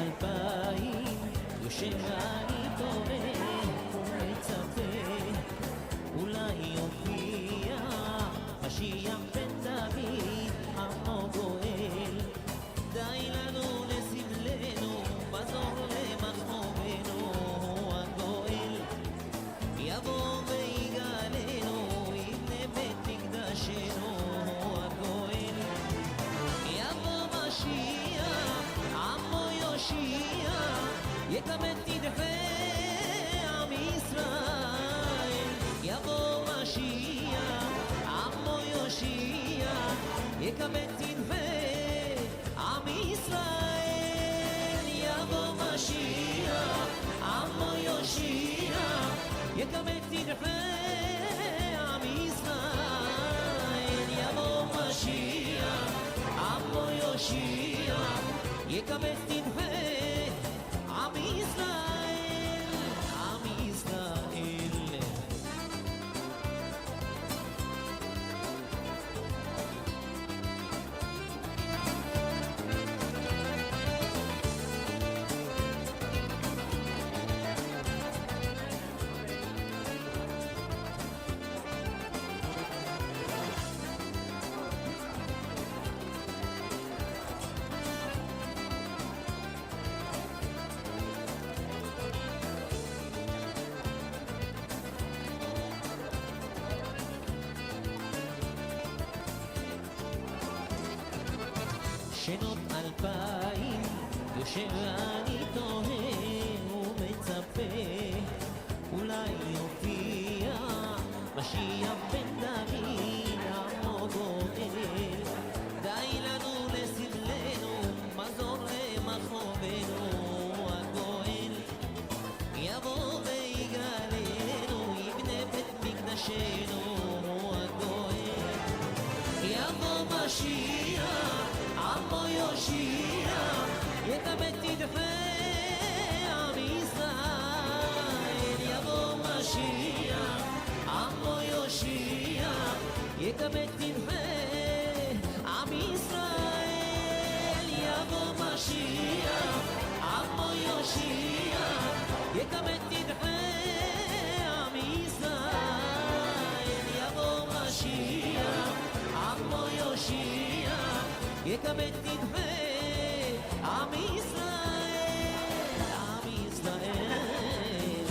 אלפיים, ושאני תוהה ומצפה, אולי יופיע משיח בן דוד, עמו גואל. די לנו לסבלנו, מזור למחמומנו, הגואל יבוא ויגאלנו, יבנה בית מקדשנו, הגואל יבוא משיח, עמו יושיע, יקבל תדחה עם ישראל. יבוא משיח, עמו יושיע, יקבל תדחה עם ישראל. יבוא משיח, עמו יושיע, יקבל תדחה עם ישראל. יבוא משיח, עמו יושיע, יקבל תדחה עם ישראל, עם ישראל. שנות אלפיים, יושב אני תוהה ומצפה, אולי יופיע משיח בן דוד, עמו גואל. די לנו לסבלנו, מזור למחמומנו, הגואל יבוא ויגאלנו, יבנה בית מקדשנו, הגואל יבוא משיח, עמו יושיע, יקבל תדחה עם ישראל. יבוא משיח, עמו יושיע, יקבל תדחה עם ישראל. יבוא משיח, עמו יושיע, יקבל תדחה עם ישראל. יבוא משיח, עמו יושיע, יקבל תדחה עם ישראל, עם ישראל.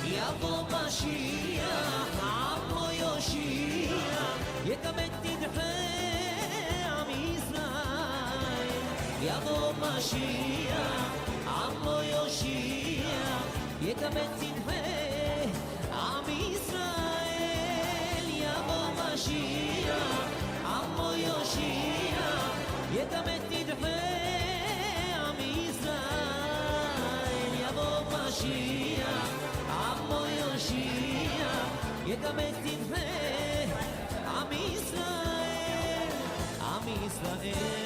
יבוא משיח, עמו יושיע, יקבל תדחה עם ישראל. יבוא משיח, עמו יושיע, יקבל תדחה עם ישראל. יבוא משיח, עמו יושיע, יקבל תדחה עם ישראל. יבוא משיח, עמו יושיע, יקבל תדחה עם ישראל, עם ישראל.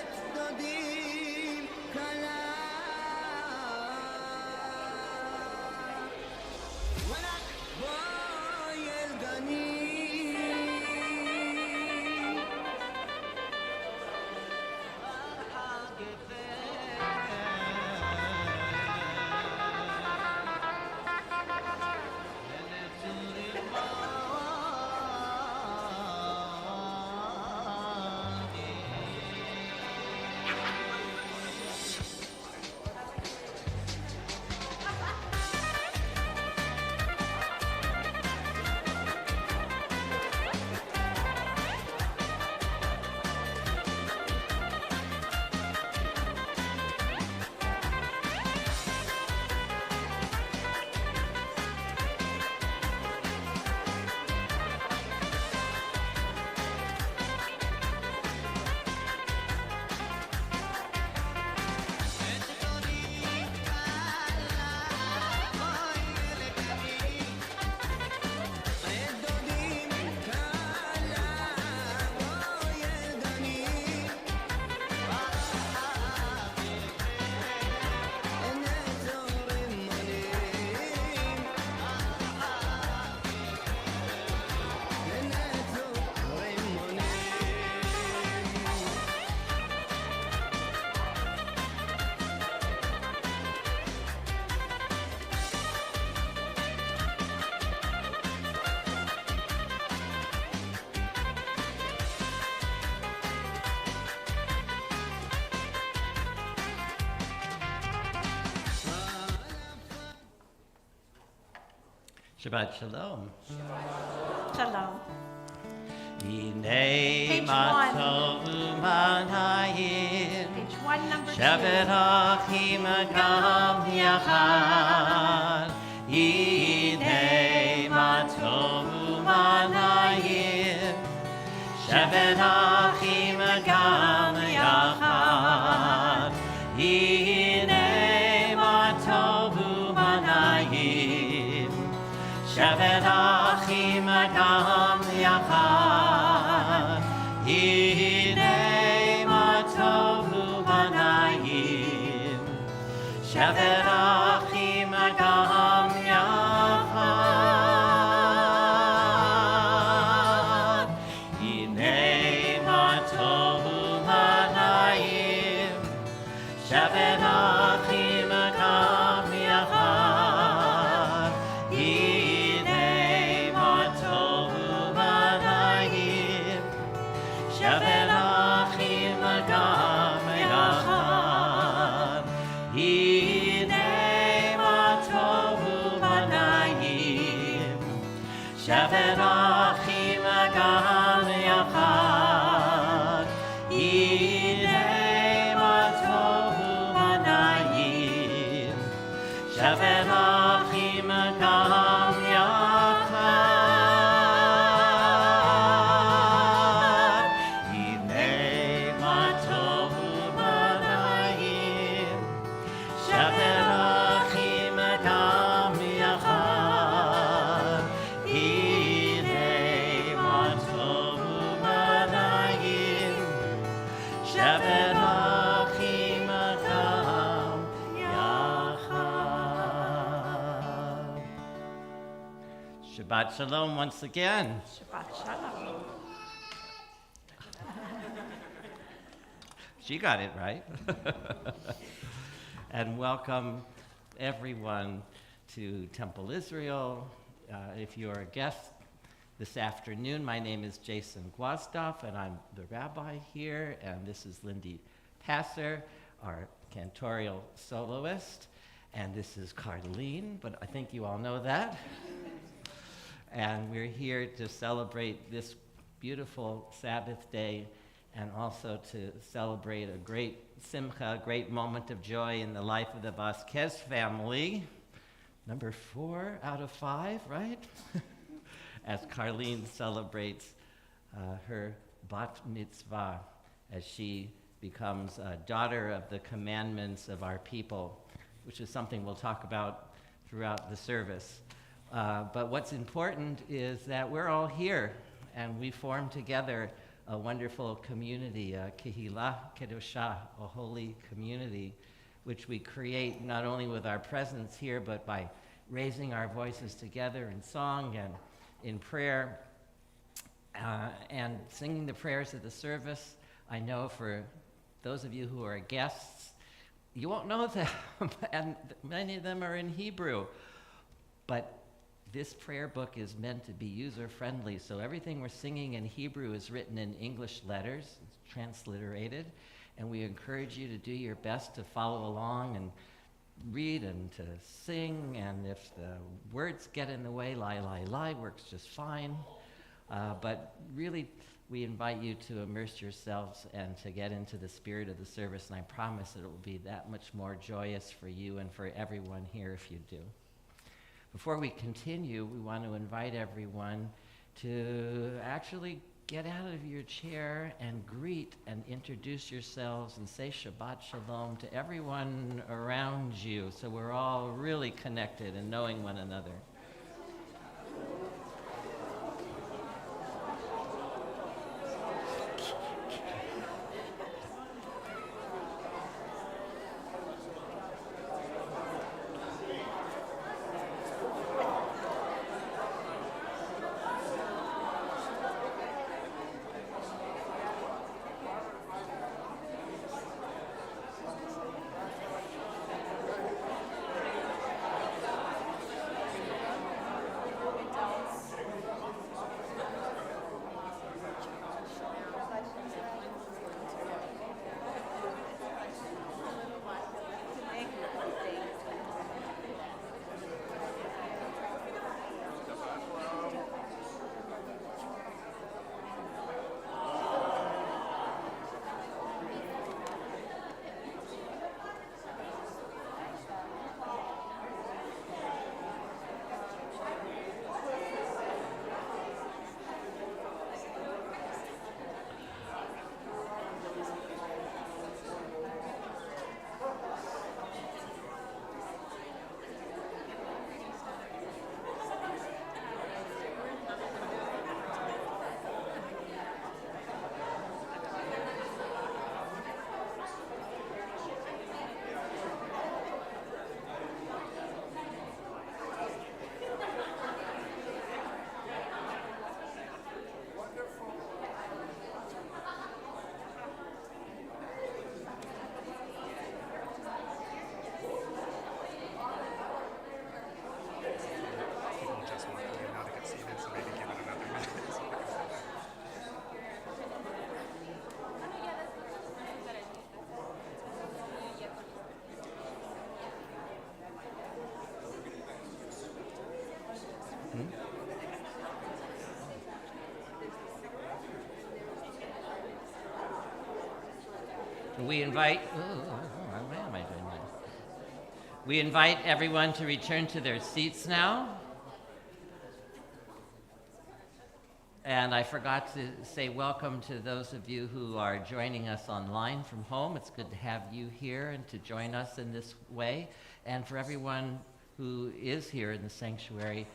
את דודי Shabbat Shalom. Shalom. Page 1. Page 1, number 2. Shevet Achim Gam Yachad. Hinei ma tovu manayim. Shevet Achim Gam Yachad. Hinei ma tovu manayim. Shevet Achim Gam Yachad. Hinei ma tovu manayim. Shevet Achim Gam Yachad. Hinei ma tovu manayim. Shevet Achim Gam Yachad. Hinei ma tovu manayim. Shevet Achim Gam Yachad. Hinei ma tovu manayim. Shevet Achim Gam Yachad. Hinei ma tovu manayim. Shevet Achim Gam Yachad. Hinei ma tovu manayim. Shevet Achim Gam Yachad. Hinei ma tovu manayim. Shevet Achim Gam Yachad. Shabbat Shalom once again. Shabbat Shalom. She got it right. And welcome everyone to Temple Israel. If you're a guest this afternoon, my name is Jason Gwazdoff, and I'm the rabbi here, and this is Lindy Passer, our cantorial soloist, and this is Carlin, but I think you all know that. And we're here to celebrate this beautiful Sabbath day and also to celebrate a great simcha, great moment of joy in the life of the Vazquez family. Number 4 out of 5, right? As Carlin celebrates her bat mitzvah as she becomes a daughter of the commandments of our people, which is something we'll talk about throughout the service. But what's important is that we're all here and we form together a wonderful community, a Kehillah Kedoshah, a holy community, which we create not only with our presence here, but by raising our voices together in song and in prayer and singing the prayers of the service. I know for those of you who are guests, you won't know them, and many of them are in Hebrew. But this prayer book is meant to be user-friendly, so everything we're singing in Hebrew is written in English letters, it's transliterated, and we encourage you to do your best to follow along and read and to sing, and if the words get in the way, lie works just fine. But really, we invite you to immerse yourselves and to get into the spirit of the service, and I promise it will be that much more joyous for you and for everyone here if you do. Before we continue, we want to invite everyone to actually get out of your chair and greet and introduce yourselves and say Shabbat Shalom to everyone around you, so we're all really connected and knowing one another. We invite, why am I doing that? We invite everyone to return to their seats now. And I forgot to say welcome to those of you who are joining us online from home. It's good to have you here and to join us in this way. And for everyone who is here in the sanctuary,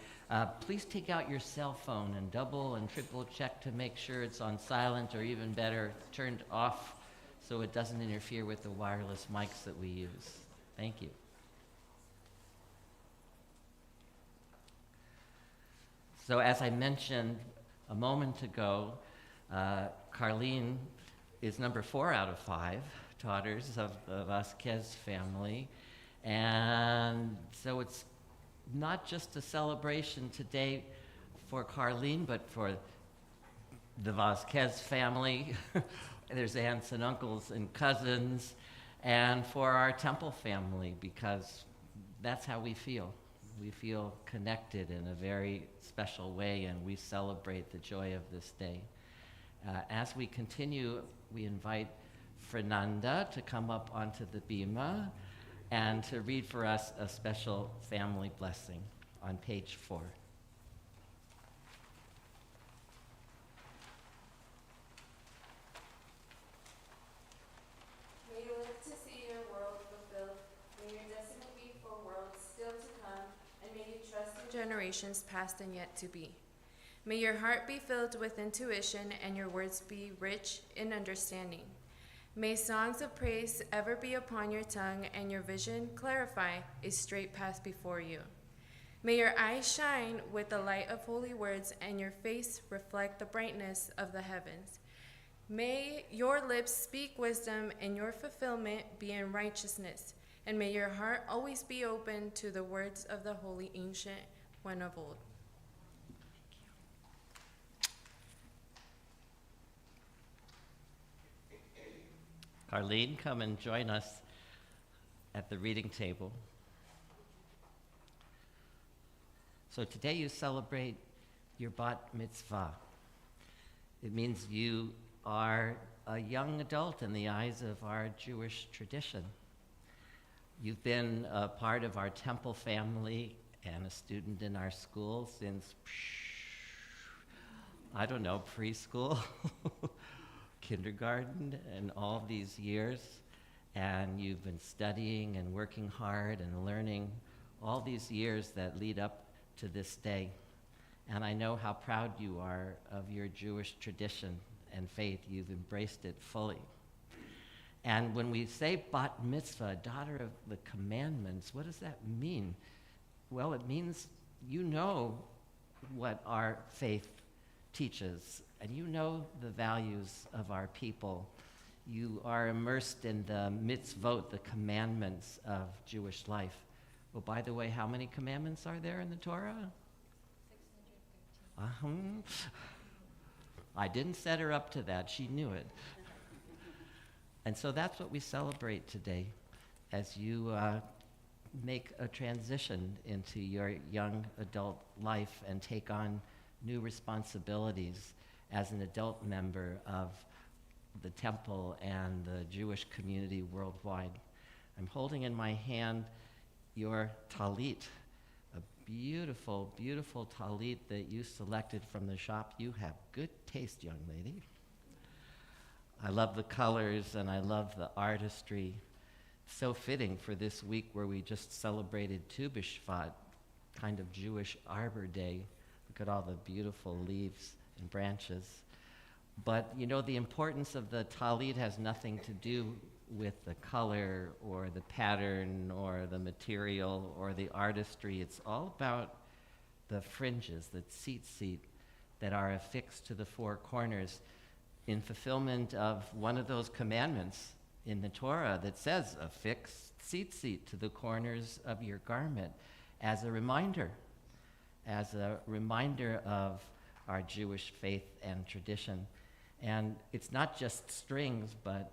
please take out your cell phone and double and triple check to make sure it's on silent, or even better, turned off so it doesn't interfere with the wireless mics that we use. Thank you. So as I mentioned a moment ago, Carlin is number 4 out of 5 daughters of the Vazquez family. And so it's not just a celebration today for Carlin, but for the Vazquez family. There's aunts and uncles and cousins, and for our temple family, because that's how we feel. We feel connected in a very special way, and we celebrate the joy of this day. As we continue, we invite Fernanda to come up onto the bima and to read for us a special family blessing on page 4. May you live to see your world fulfilled. May your destiny be for worlds still to come, and may you trust in generations past and yet to be. May your heart be filled with intuition and your words be rich in understanding. May songs of praise ever be upon your tongue and your vision clarify a straight path before you. May your eyes shine with the light of holy words and your face reflect the brightness of the heavens. May your lips speak wisdom and your fulfillment be in righteousness. And may your heart always be open to the words of the holy ancient one of old. Carlin, come and join us at the reading table. So today you celebrate your bat mitzvah. It means you are a young adult in the eyes of our Jewish tradition. You've been a part of our temple family and a student in our school since, I don't know, preschool, kindergarten, and all these years. And you've been studying and working hard and learning all these years that lead up to this day. And I know how proud you are of your Jewish tradition and faith. You've embraced it fully. And when we say bat mitzvah, daughter of the commandments, what does that mean? Well, it means you know what our faith teaches, and you know the values of our people. You are immersed in the mitzvot, the commandments of Jewish life. Oh, by the way, how many commandments are there in the Torah? 613. I didn't set her up to that. She knew it. And so that's what we celebrate today as you make a transition into your young adult life and take on new responsibilities as an adult member of the temple and the Jewish community worldwide. I'm holding in my hand your talit, a beautiful, beautiful talit that you selected from the shop. You have good taste, young lady. I love the colors and I love the artistry. So fitting for this week where we just celebrated Tu B'Shvat, kind of Jewish Arbor Day. Look at all the beautiful leaves and branches. But you know, the importance of the talit has nothing to do with the color or the pattern or the material or the artistry. It's all about the fringes, the tzitzit, that are affixed to the four corners in fulfillment of one of those commandments in the Torah that says, affix tzitzit to the corners of your garment as a reminder of our Jewish faith and tradition. And it's not just strings, but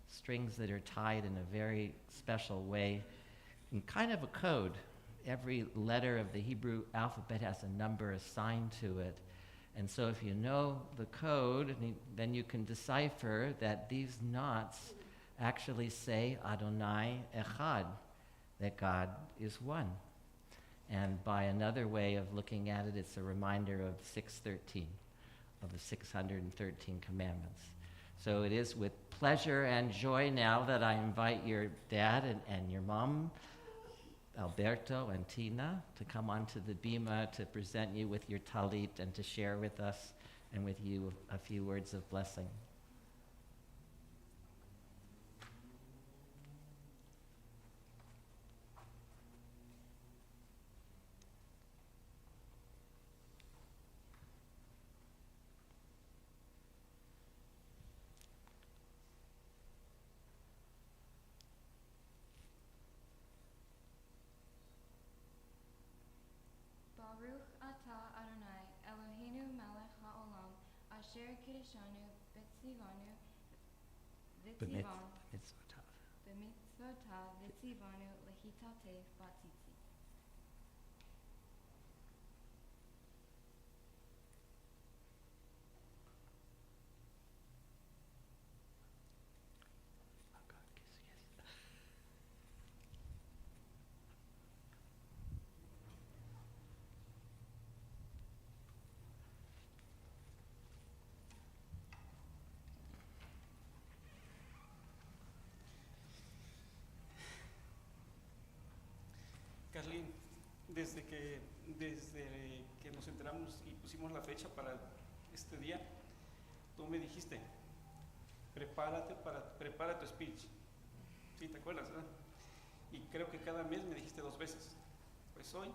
strings that are tied in a very special way, in kind of a code. Every letter of the Hebrew alphabet has a number assigned to it. And so if you know the code, then you can decipher that these knots actually say Adonai Echad, that God is one. And by another way of looking at it, it's a reminder of 613, of the 613 commandments. So it is with pleasure and joy now that I invite your dad and your mom, Alberto and Tina, to come onto the bima to present you with your talit and to share with us and with you a few words of blessing. Baruch atah Adonai Eloheinu melech haolam asher kiddushanu b'tzivanu b'mitzvotav v'tzivanu lehitatef b'tzitzit. Carlin, desde que nos enteramos y pusimos la fecha para este día, tú me dijiste, prepara tu speech. ¿Sí te acuerdas, verdad? Y creo que cada mes me dijiste 2 veces. Pues hoy,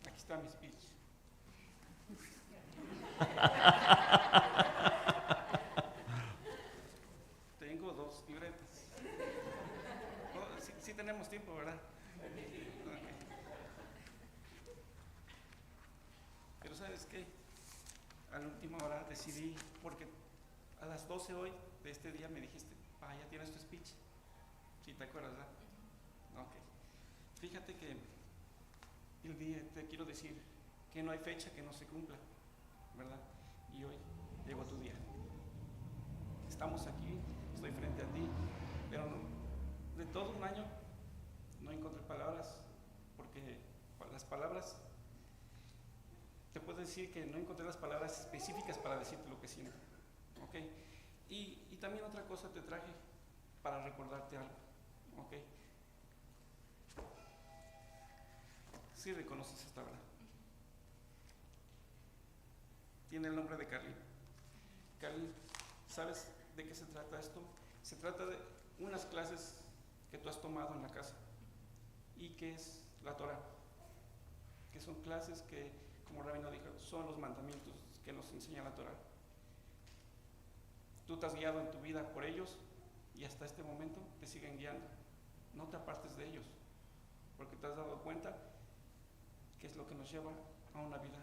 aquí está mi speech. Tengo 2 libretas. Oh, sí tenemos tiempo, ¿verdad? Pero ¿sabes qué? A la última hora decidí, porque a las 12 hoy de este día me dijiste, ya tienes tu speech. ¿Sí te acuerdas, verdad? Ok. Fíjate que el día te quiero decir que no hay fecha que no se cumpla, ¿verdad? Y hoy llegó tu día. Estamos aquí, estoy frente a ti, pero de todo un año no encontré palabras, porque las palabras, te puedo decir que no encontré las palabras específicas para decirte lo que siento, ¿ok? Y también otra cosa te traje para recordarte algo, ¿ok? Sí reconoces esta verdad. Tiene el nombre de Carlin. Carlin, ¿sabes de qué se trata esto? Se trata de unas clases que tú has tomado en la casa y que es la Torah, que son clases que, como Rabino dijo, son los mandamientos que nos enseña la Torah. Tú te has guiado en tu vida por ellos y hasta este momento te siguen guiando. No te apartes de ellos, porque te has dado cuenta que es lo que nos lleva a una vida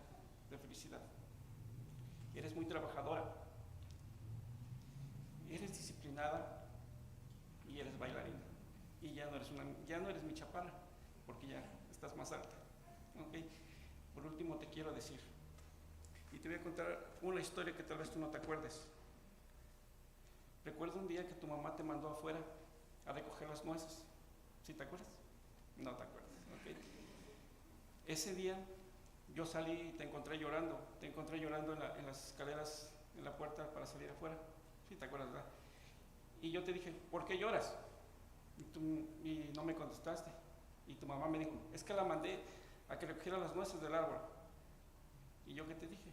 de felicidad. Eres muy trabajadora, eres disciplinada y eres bailarina. Y ya no eres mi chaparra, porque ya estás más alta. ¿Okay? Por último te quiero decir, y te voy a contar una historia que tal vez tú no te acuerdes. Recuerdo un día que tu mamá te mandó afuera a recoger las nueces. ¿Sí te acuerdas? No te acuerdas. ¿Okay? Ese día yo salí y te encontré llorando en las escaleras, en la puerta para salir afuera. ¿Sí te acuerdas, verdad? Y yo te dije, ¿por qué lloras? Y no me contestaste. Y tu mamá me dijo, es que la mandé a que recogiera las nueces del árbol. ¿Y yo qué te dije?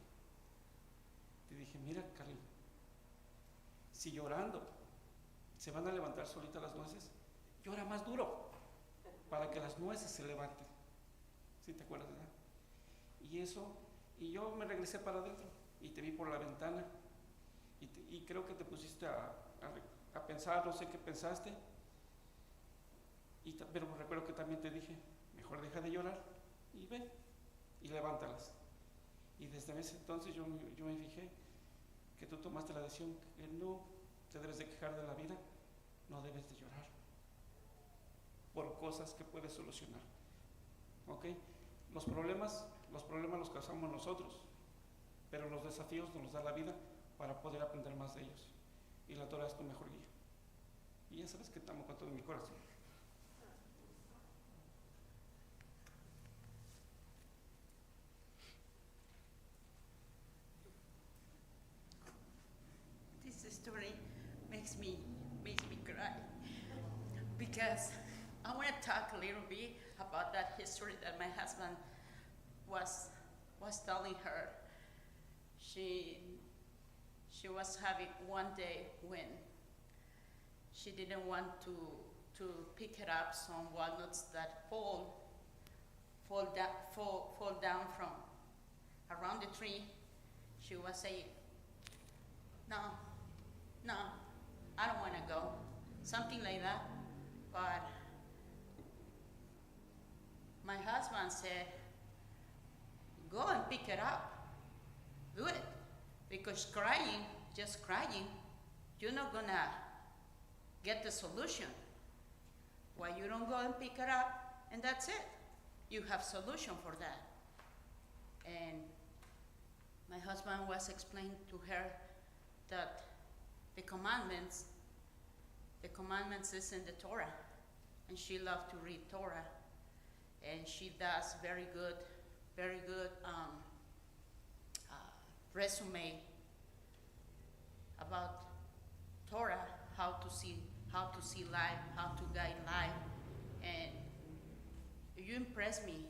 Te dije, mira, Carlin, si llorando se van a levantar solitas las nueces, llora más duro para que las nueces se levanten. ¿Sí te acuerdas, verdad? Y yo me regresé para adentro y te vi por la ventana y creo que te pusiste a pensar, no sé qué pensaste, pero recuerdo que también te dije, mejor deja de llorar y ve y levántalas. Y desde ese entonces yo me fijé que tú tomaste la decisión que no te debes de quejar de la vida, no debes de llorar por cosas que puedes solucionar. ¿Ok? Los problemas los causamos nosotros, pero los desafíos nos los da la vida para poder aprender más de ellos. Y la Torah es tu mejor guía. Y ya sabes que te amo con todo mi corazón. This story makes me cry because I want to talk a little bit about that history that my husband was telling her. She was having one day when she didn't want to pick it up some walnuts that fall down from around the tree. She was saying, no, I don't want to go, something like that. But my husband said, go and pick it up, do it, because just crying, you're not gonna get the solution. Why you don't go and pick it up, and that's it. You have solution for that. And my husband was explaining to her that the commandments is in the Torah, and she loved to read Torah, and she does very good resume about Torah, how to see life, how to guide life. And you impressed me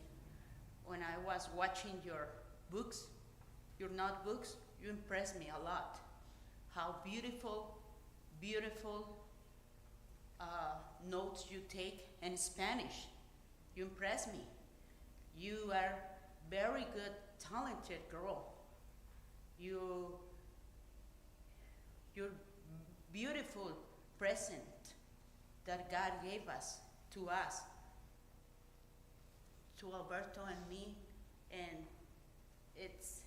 when I was watching your notebooks. You impressed me a lot. How beautiful notes you take in Spanish. You impress me. You are very good, talented girl. You're beautiful present that God gave us, to Alberto and me, and it's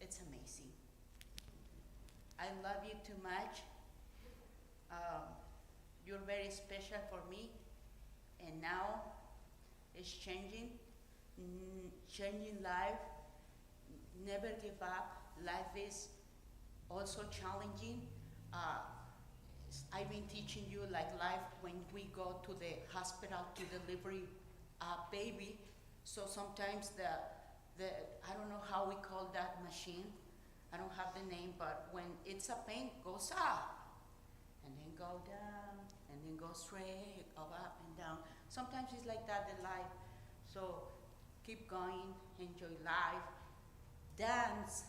amazing. I love you too much. You're very special for me, and now it's changing life. Never give up. Life is also challenging. I've been teaching you like life when we go to the hospital to deliver a baby. So sometimes the I don't know how we call that machine. I don't have the name, but when it's a pain, goes up, and then go down, and then go straight, go up and down. Sometimes it's like that in life. So keep going, enjoy life, dance,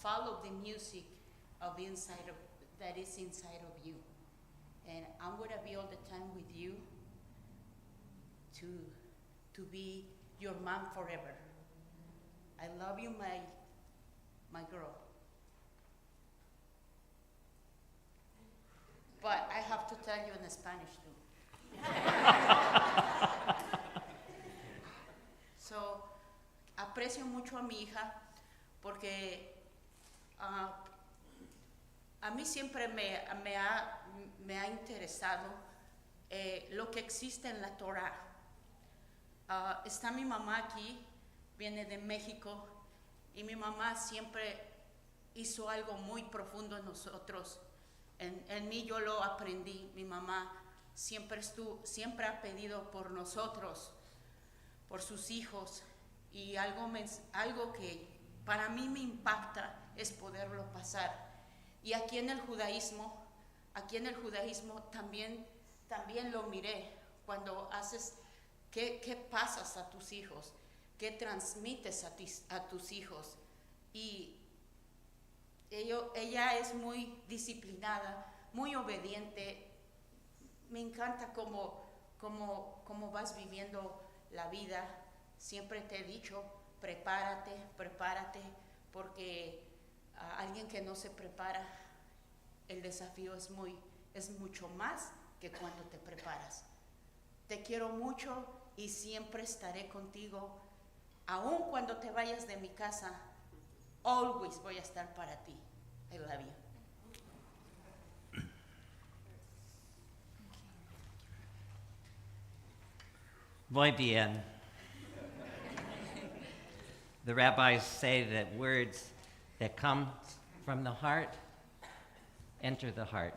follow the music that is inside of you. And I'm gonna be all the time with you to be your mom forever. I love you, my girl. But I have to tell you in Spanish too. So, aprecio mucho a mi hija porque a mí siempre me ha interesado lo que existe en la Torah. Está mi mamá aquí, viene de México, y mi mamá siempre hizo algo muy profundo en nosotros. En mí yo lo aprendí. Mi mamá siempre ha pedido por nosotros, por sus hijos, y algo que para mí me impacta es poderlo pasar. Y aquí en el judaísmo también lo miré, cuando haces, ¿qué pasas a tus hijos? ¿Qué transmites a tus hijos? Y ella es muy disciplinada, muy obediente. Me encanta cómo vas viviendo la vida. Siempre te he dicho, prepárate, porque alguien que no se prepara, el desafío es mucho más que cuando te preparas. Te quiero mucho y siempre estaré contigo. Aun cuando te vayas de mi casa, always voy a estar para ti. I love you. Muy bien. The rabbis say that words that come from the heart enter the heart.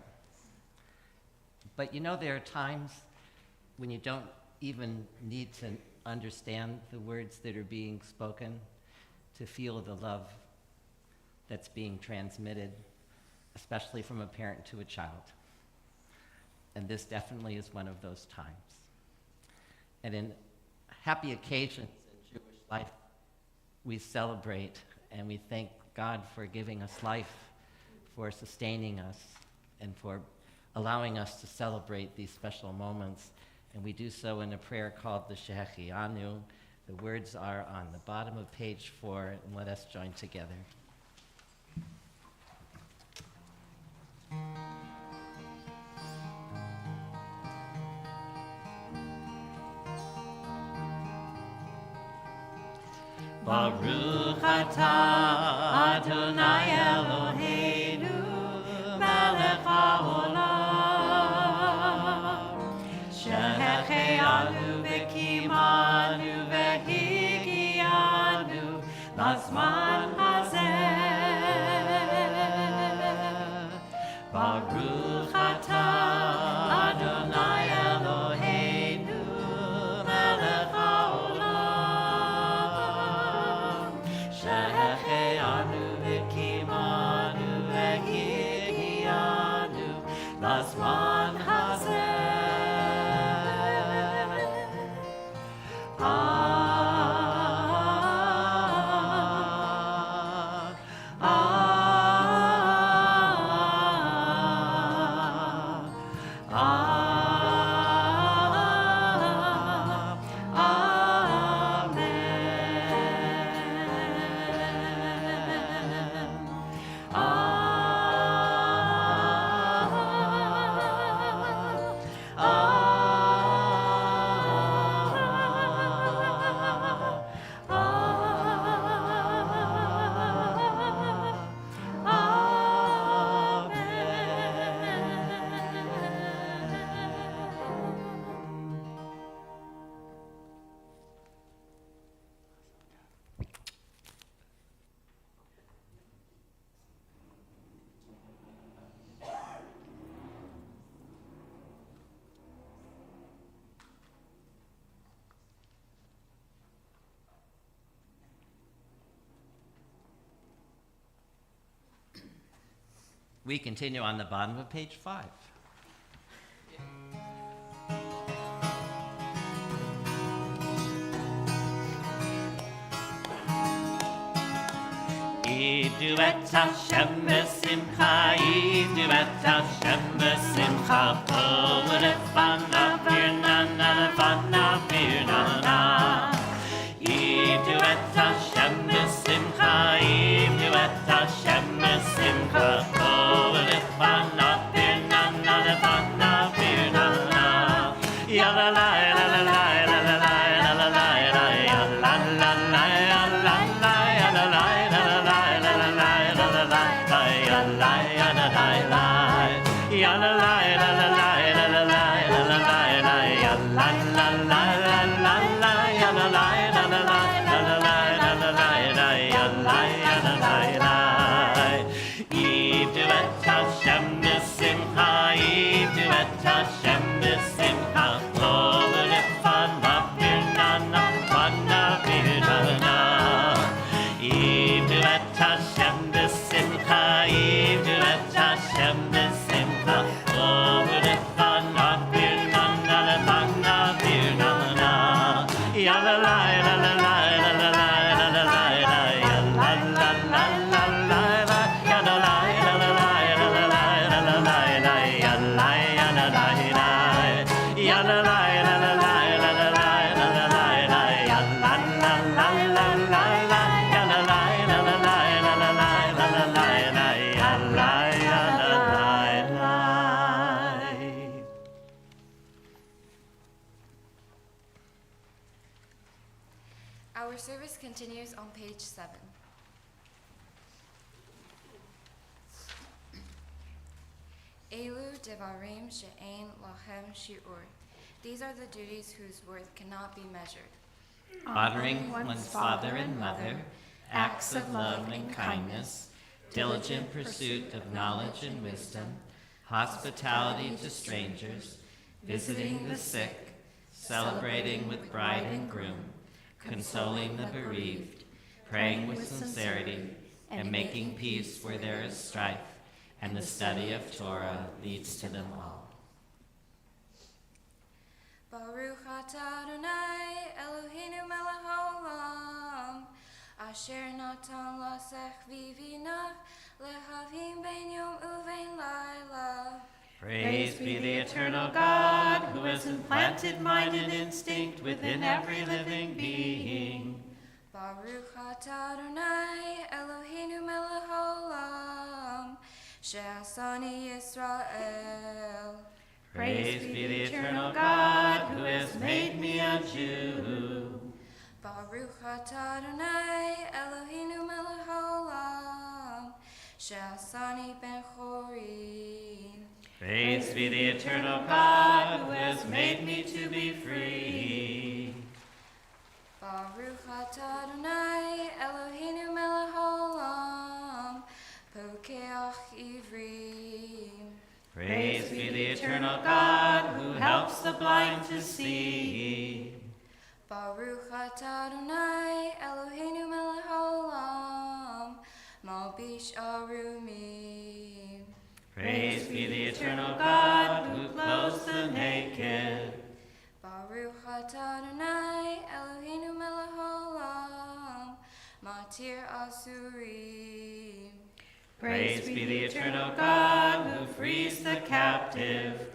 But you know, there are times when you don't even need to understand the words that are being spoken to feel the love that's being transmitted, especially from a parent to a child. And this definitely is one of those times. And in happy occasions in Jewish life, we celebrate and we thank God for giving us life, for sustaining us, and for allowing us to celebrate these special moments. And we do so in a prayer called the Shehechianu. The words are on the bottom of page 4, and let us join together. Baruch atah Adonai Eloheinu melech haolam shehechianu v'kimanu v'higianu lazman hazeh. Baruch atah Adonai Eloheinu melech haolam shehechianu v'kimanu v'higianu lazman hazeh. We continue on the bottom of page 5. Idu et Hashem b'simcha, idu et Hashem b'simcha, po lefanav virnana, lefanav virnana. Idu et Hashem b'simcha, idu et Hashem b'simcha, po lefanav virnana, lefanav virnana. Ya la la la la la la la la la la la ya la la la ya la la ya la la la la la la la la la la ya la ya la la la ya la la la la la la la la la la ya la la la la la la ya la la la la la la la la la ya la ya la la la. Idu et Hashem b'simcha, idu et Hashem b'simcha, lo lefanav virnana, lefanav virnana. Idu et Hashem b'simcha, idu et Hashem b'simcha, lo lefanav virnana, lefanav virnana. Ya la la la la la la la la la la la ya la la la la la la ya la la la la la la la la la la ya la ya la la la ya la la la la la la la la la la ya la la la la la la ya la la la la la la la la la la ya la ya la la. Our service continues on page 7. Elu devarim she'ein lachem shi'ur. These are the duties whose worth cannot be measured. Honoring one's father and mother, acts of love and kindness, diligent pursuit of knowledge and wisdom, hospitality to strangers, visiting the sick, celebrating with bride and groom, consoling the bereaved, praying with sincerity, and making peace where there is strife, and the study of Torah leads to them all. Baruch atah Adonai Eloheinu melech haolam, asher natan lasech vivinach lehavim ben yom uvein laila. Praise be the eternal God, who has implanted mind and instinct within every living being. Baruch atah Adonai Eloheinu melech haolam, she'asani Yisrael. Praise be the eternal God, who has made me a Jew. Baruch atah Adonai Eloheinu melech haolam, she'asani ben chorin. Praise be the eternal God, who has made me to be free. Baruch atah Adonai Eloheinu melech haolam, pokeach ivrim. Praise be the eternal God, who helps the blind to see. Baruch atah Adonai Eloheinu melech haolam, malbish arumim. Praise be the eternal God, who clothes the naked. Baruch atah Adonai Eloheinu melech haolam, matir asurim. Praise be the eternal God, who frees the captive.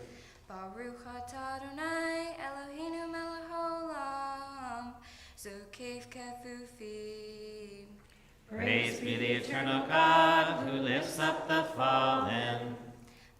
Baruch atah Adonai Eloheinu melech haolam, zokev kefufim. Praise be the eternal God, who lifts up the fallen.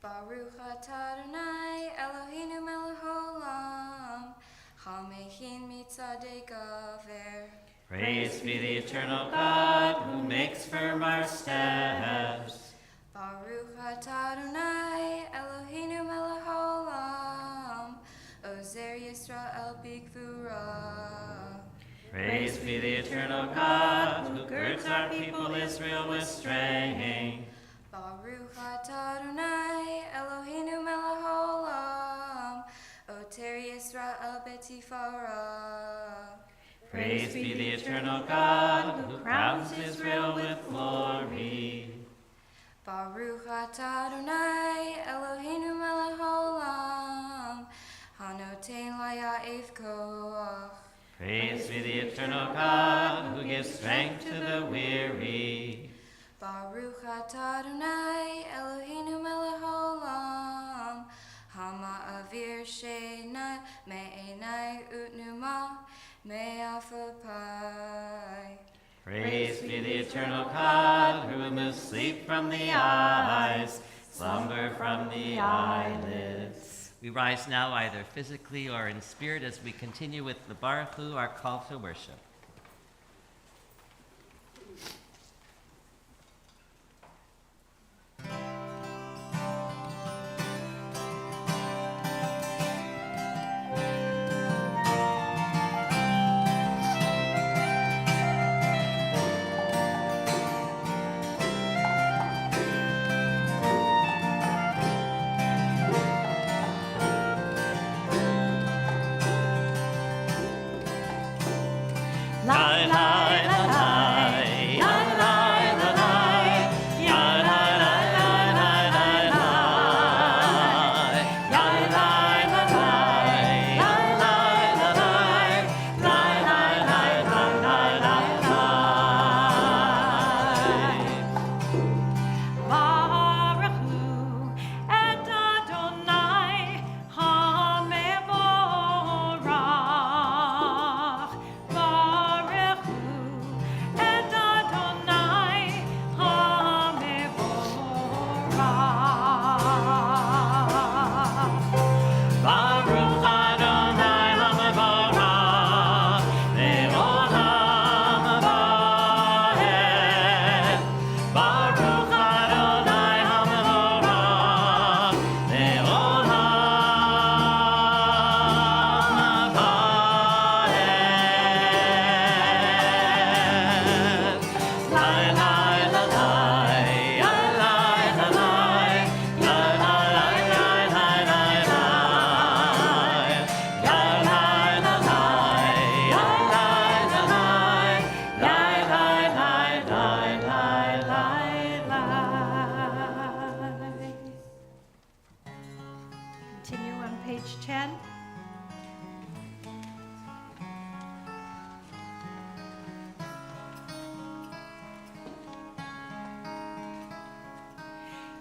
Baruch atah Adonai Eloheinu melech haolam, hamechin mitzadei gaver. Praise be the eternal God, who makes firm our steps. Baruch atah Adonai Eloheinu melech haolam, ozer Yisrael bigvura. Praise be the eternal God, who girds our people Israel with strength. Baruch atah Adonai Eloheinu melech haolam, oter Yisrael betifara. Praise be the eternal God, who crowns Israel with glory. Baruch atah Adonai Eloheinu melech haolam, hanoten laya'ev koach. Praise be the eternal God, who gives strength to the weary. Baruch atah Adonai Eloheinu melech haolam, hama avir she'enai me'enai utnuma me'afapai. Praise be the eternal God, who removes sleep from the eyes, slumber from the eyelids. We rise now either physically or in spirit as we continue with the Baruch Hu, our call to worship.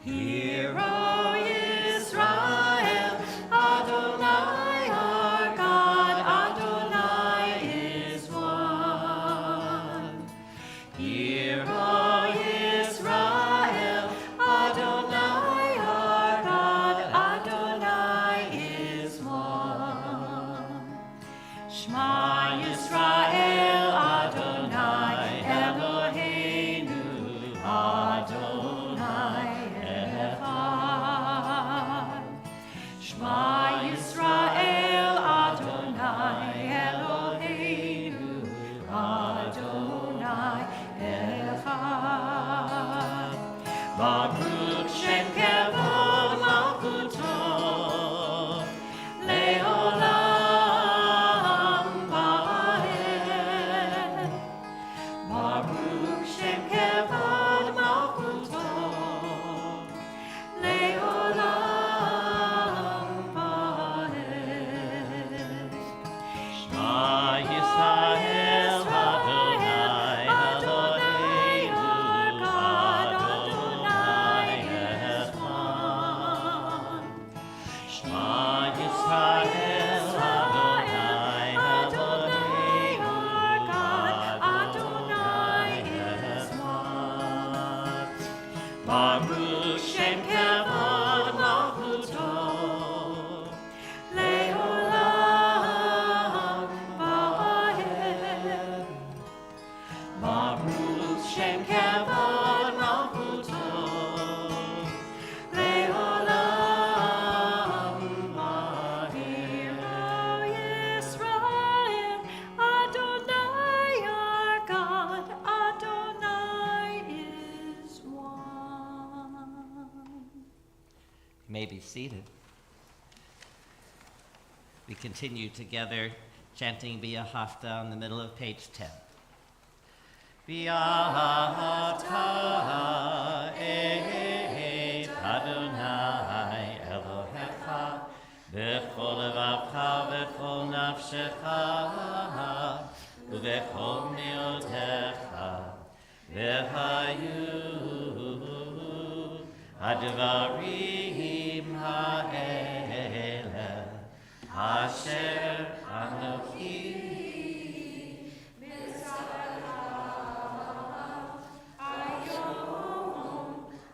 Hear, O Israel, Adonai our God, Adonai is one. Hear, O Israel, Adonai our God, Adonai is one. Shema Yisrael, Adonai Eloheinu, Adonai Echad. Shema Yisrael, Adonai Eloheinu, Adonai Echad. Baruch Shem Kevod Malchuto, Leolam Vaed. Baruch Shem Kevod Malchuto, Leolam Vaed. Shema Yisrael, Adonai Eloheinu, Adonai Echad. Shema Yisrael, Adonai Eloheinu, Adonai Echad. Baruch Shem Kevod Malchuto, Leolam Vaed. Baruch Shem Kevod Malchuto, Leolam Vaed. Hear, O Yisrael, Adonai our God, Adonai is one. You may be seated. We continue together chanting B'Ahavta in the middle of page 10. B'Ahavta et Adonai Elohecha b'chol levavcha v'chol nafshecha u'v'chol me'otecha v'hayu advarim ha'ele asher Anochi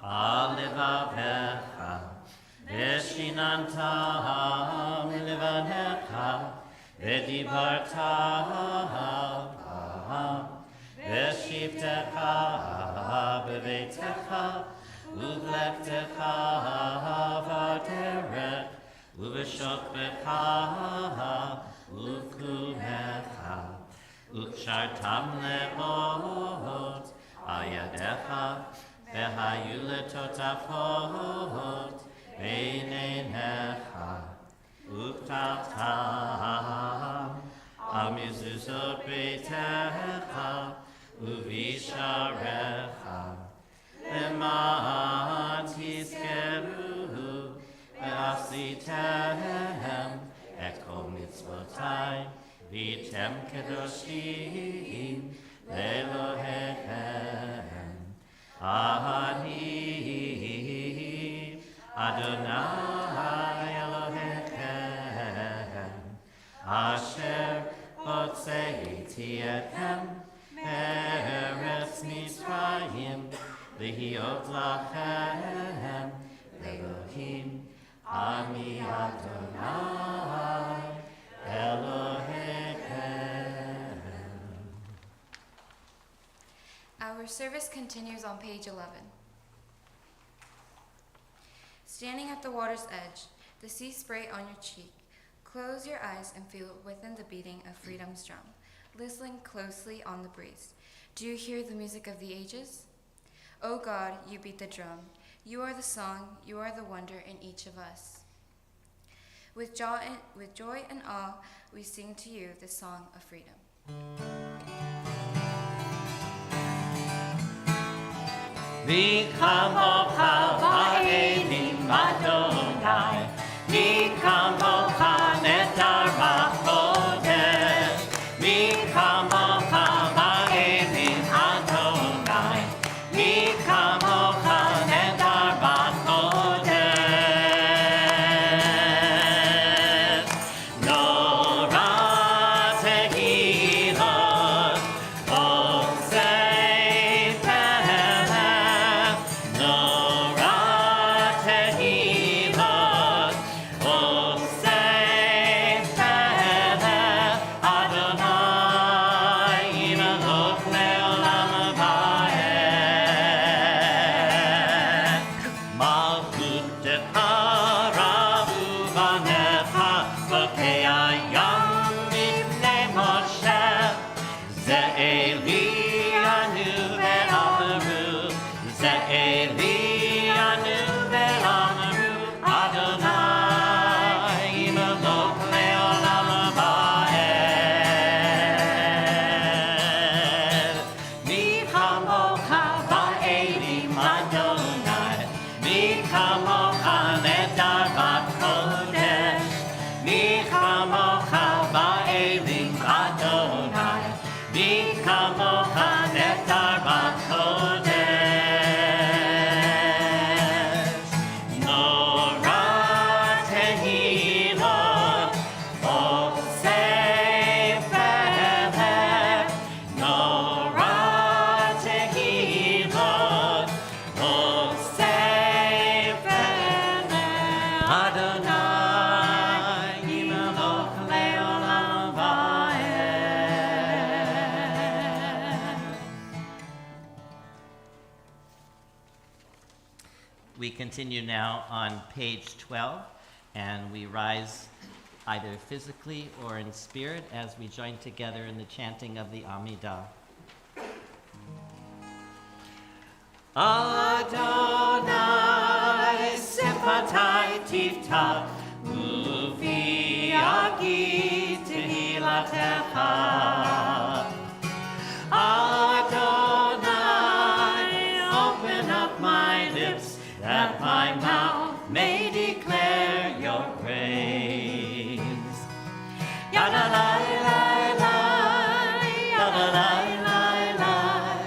Alevavecha Veshinantam Levanecha Vedibartam Veshivtecha Bevetecha Uvlektecha Vaderech Uveshokbecha Ukumecha Ukshartam leot Ayadecha Vehayu letotafot Beinenecha Uktatam Amizuzot beitecha Uvisharecha Leman tizkeru Ve'asitem Ekol mitzvotai Vitem kedoshim Lelohechem Ani Adonai Elohechem Asher Hotzeiti etchem Eretz Mitzrayim Lihiot lachem Elohim Ami Adonai Elohechem. Our service continues on page 11. Standing at the water's edge, the sea spray on your cheek. Close your eyes and feel within the beating of freedom's drum, listening closely on the breeze. Do you hear the music of the ages? O God, you beat the drum. You are the song, you are the wonder in each of us. With joy and awe, we sing to you the song of freedom. Mi kamocha va'elim Adonai, mi kamocha netar b'chodesh, mi kamocha va'elim Adonai, mi kamocha netar b'chodesh. We continue now on page 12, and we rise either physically or in spirit as we join together in the chanting of the Amidah. Adonai sifatai tiftach uvi agi tehilatecha. Adonai, open up my lips that my mouth may declare your praise. Yada lai lai lai, yada lai lai lai,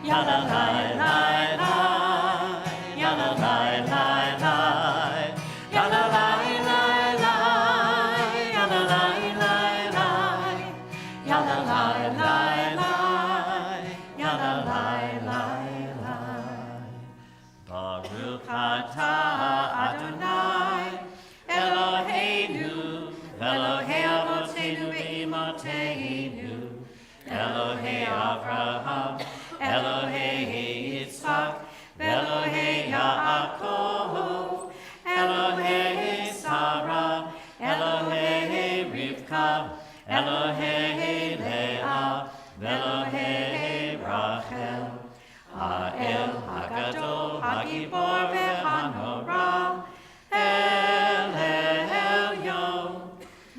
yada lai lai lai, yada lai lai lai, yada lai lai lai, yada lai lai lai, yada lai lai lai, yada lai lai lai. Baruch atah Adonai Eloheinu, Elohei Avotenu ve'Imateinu, Elohei Avraham, Elohei Yitzchak, Elohei Yaakov, Elohei Sarah, Elohei Rivka, Elohei Leah, Elohei Rachel, Ha'el Hagadol, Hagibor ve'Hanora, El Elyon,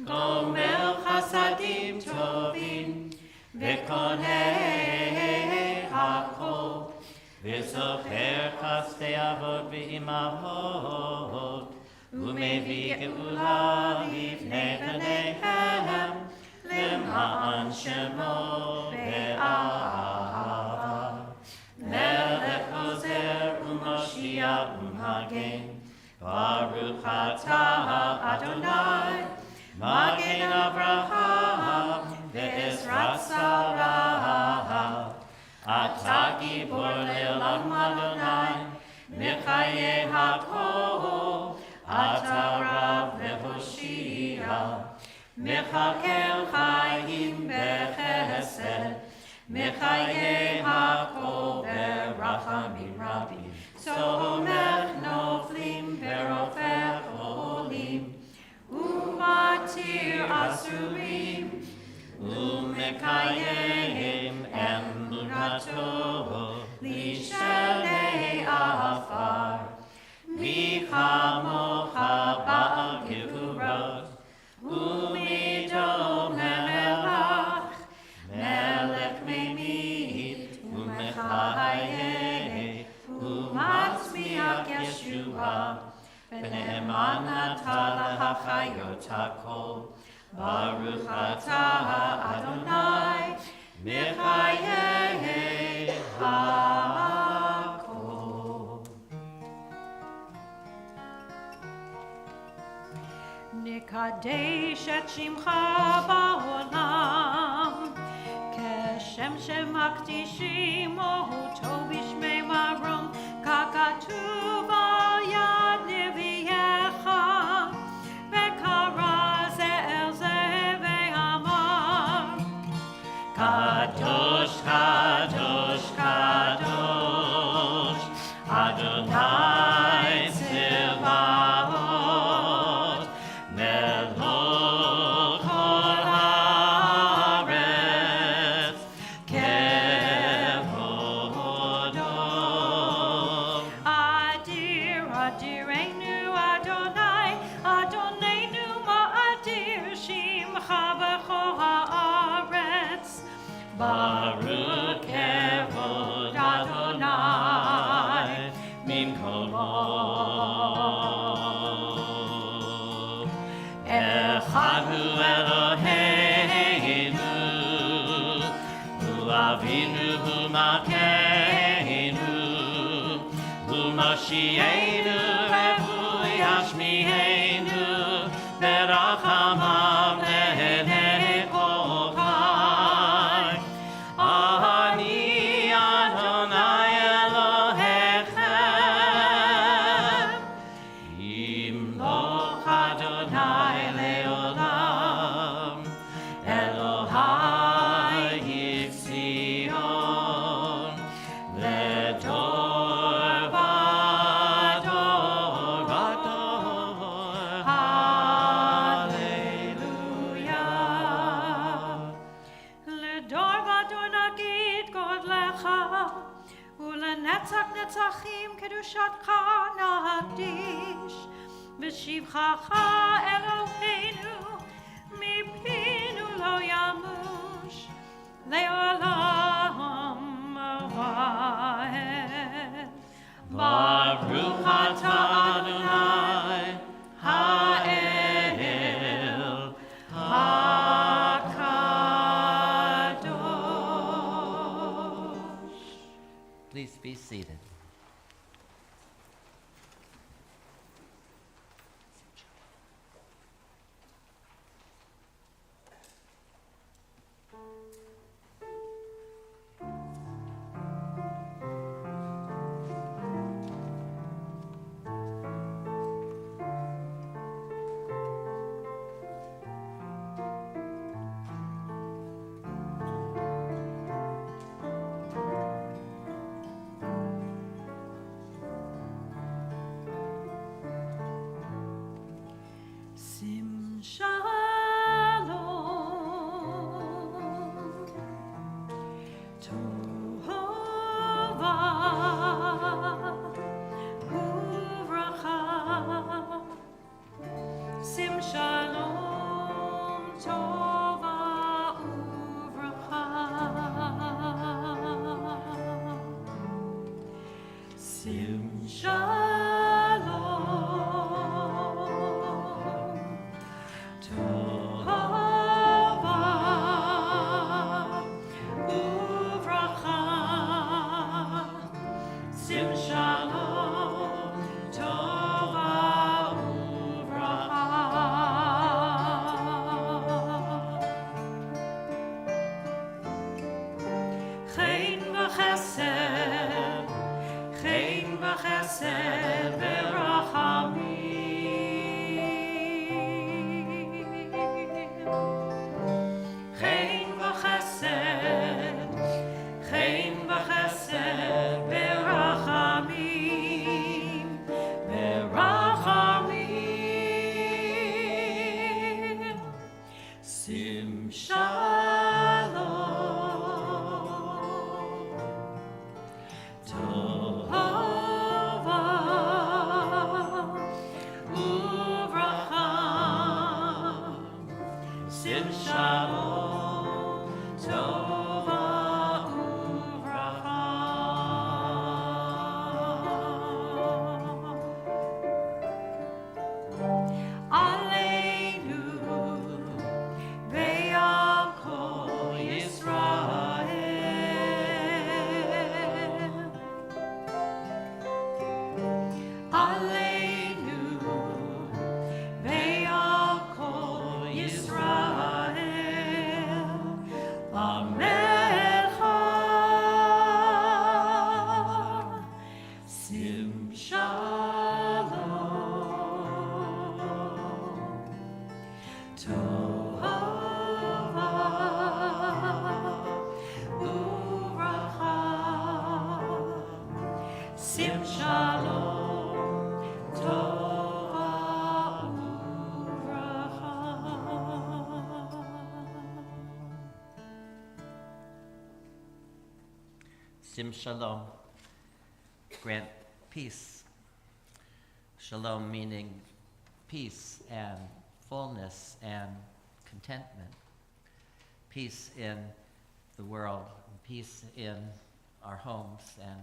Gomel Chasadim Tovim, Vekonei Hakol, V'zocher Chasdei Avot ve'imahot, U'mevi geula livnei bneihem, Lema'an shemo ve'ahava. Melech Ozer u'Moshiach u'Magen, Baruch atah Adonai, Magen Avraham ve'Ezrat Sarah. Atah gibor le'olam Adonai, Mechayeh hakol. Atah Rav ve'Hoshia, Mechakel chayim bechesed, Mechayeh hakol berachamim rabim. Somech noflim verofech olim, Umatir asurim, Umekayem emunato lishelei afar. Michamocha ba'al gevurot, Umido melech, melech memit, Umechayeh, Umatzmiach Yeshua, V'ne'eman atah lahachayot hakol. Baruch atah Adonai, Mechayeh hakol. נקדש את שמך בעולם, כשם שמקדישים אותו בשמי מרום, ככתוב על יד נביאך, וקרא זה אל זה ואמר, קדוש, קדוש, קדוש, אדוני צבאות, מלוך כל הארץ, כבודו. אדיר, אדירנו אדוני, אדוננו מאדיר שמך בכל הארץ. ברוך כבוד אדוני ממקומו. אחד הוא אלוהינו, הוא אבינו, הוא מלכנו, הוא מושיענו והוא ישמיענו, ברחמיו לעיני כל חי. אני אדוני אלוהיכם, ימלוך אדוני לעולם, אלוהי ציון, לדור ודור. הנצחים קדושתך נקדיש, בשבחך אלוהינו, מפינו לא ימוש, לעולם ועד. Baruch atah Adonai Ha'el HaKadosh. Please be seated. Sim Shalom, Tova Uvracha, Sim Shalom, Tova Uvracha, Sim Shalom, Tova Uvracha, Sim Shalom, Tova Uvracha. Chen v'chesed, chen v'chesed v'rachamim. Chen v'chesed, chen v'chesed v'rachamim, v'rachamim. Sim Shalom, Tova Uvracha, Sim Shalom, Tova Uvracha. Aleinu ve'al kol Yisrael. Aleinu ve'al kol Yisrael. Amelcha, Sim Shalom, Tova Uvracha, Sim Shalom, Tova Uvracha. Sim Shalom. Grant peace. Shalom meaning peace and fullness and contentment. Peace in the world, and peace in our homes, and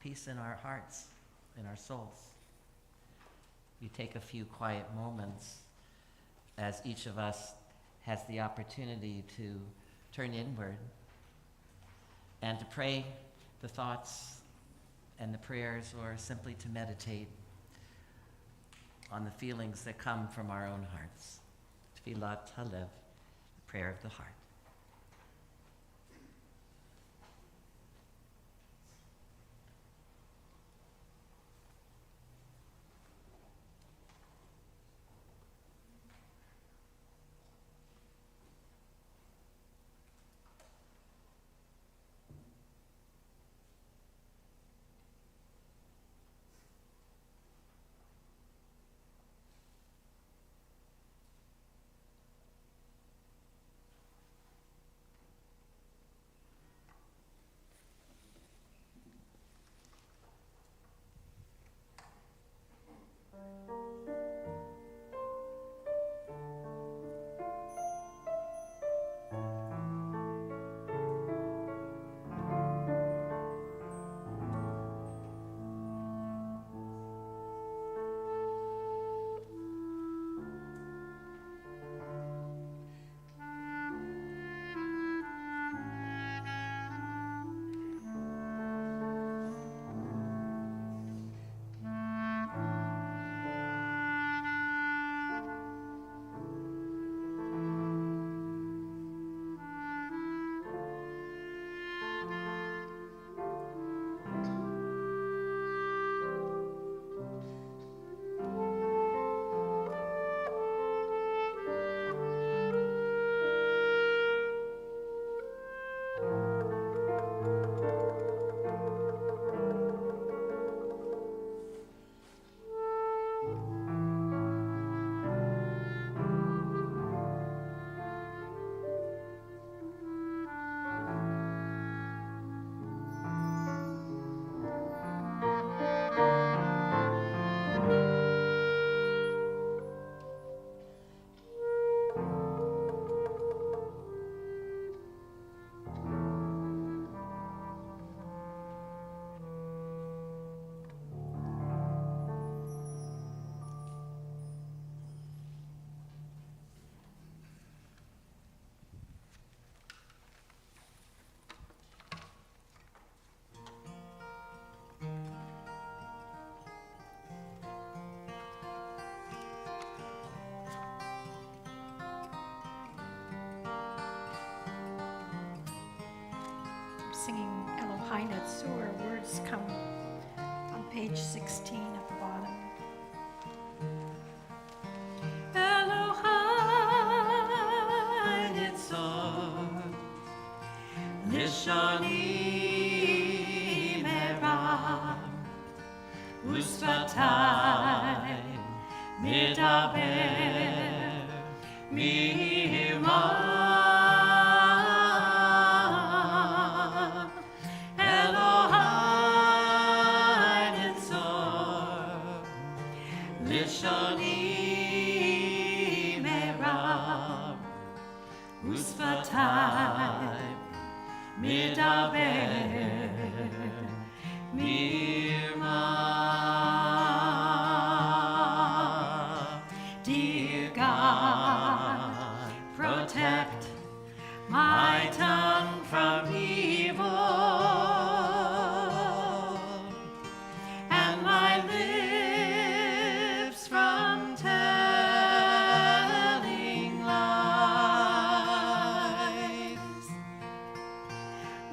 peace in our hearts, in our souls. We take a few quiet moments as each of us has the opportunity to turn inward and to pray the thoughts and the prayers, or simply to meditate on the feelings that come from our own hearts. Tfilat Halev, the prayer of the heart. singing Elohai Netzur, words come on page 16 at the bottom. Elohai Nitzor, Lishoni Merab, Usfatai Midaber Mihima. Elohai Nitzor, Lishoni Merab, Usfatai Midaber Mirma. Dear God, protect my tongue from evil and my lips from telling lies.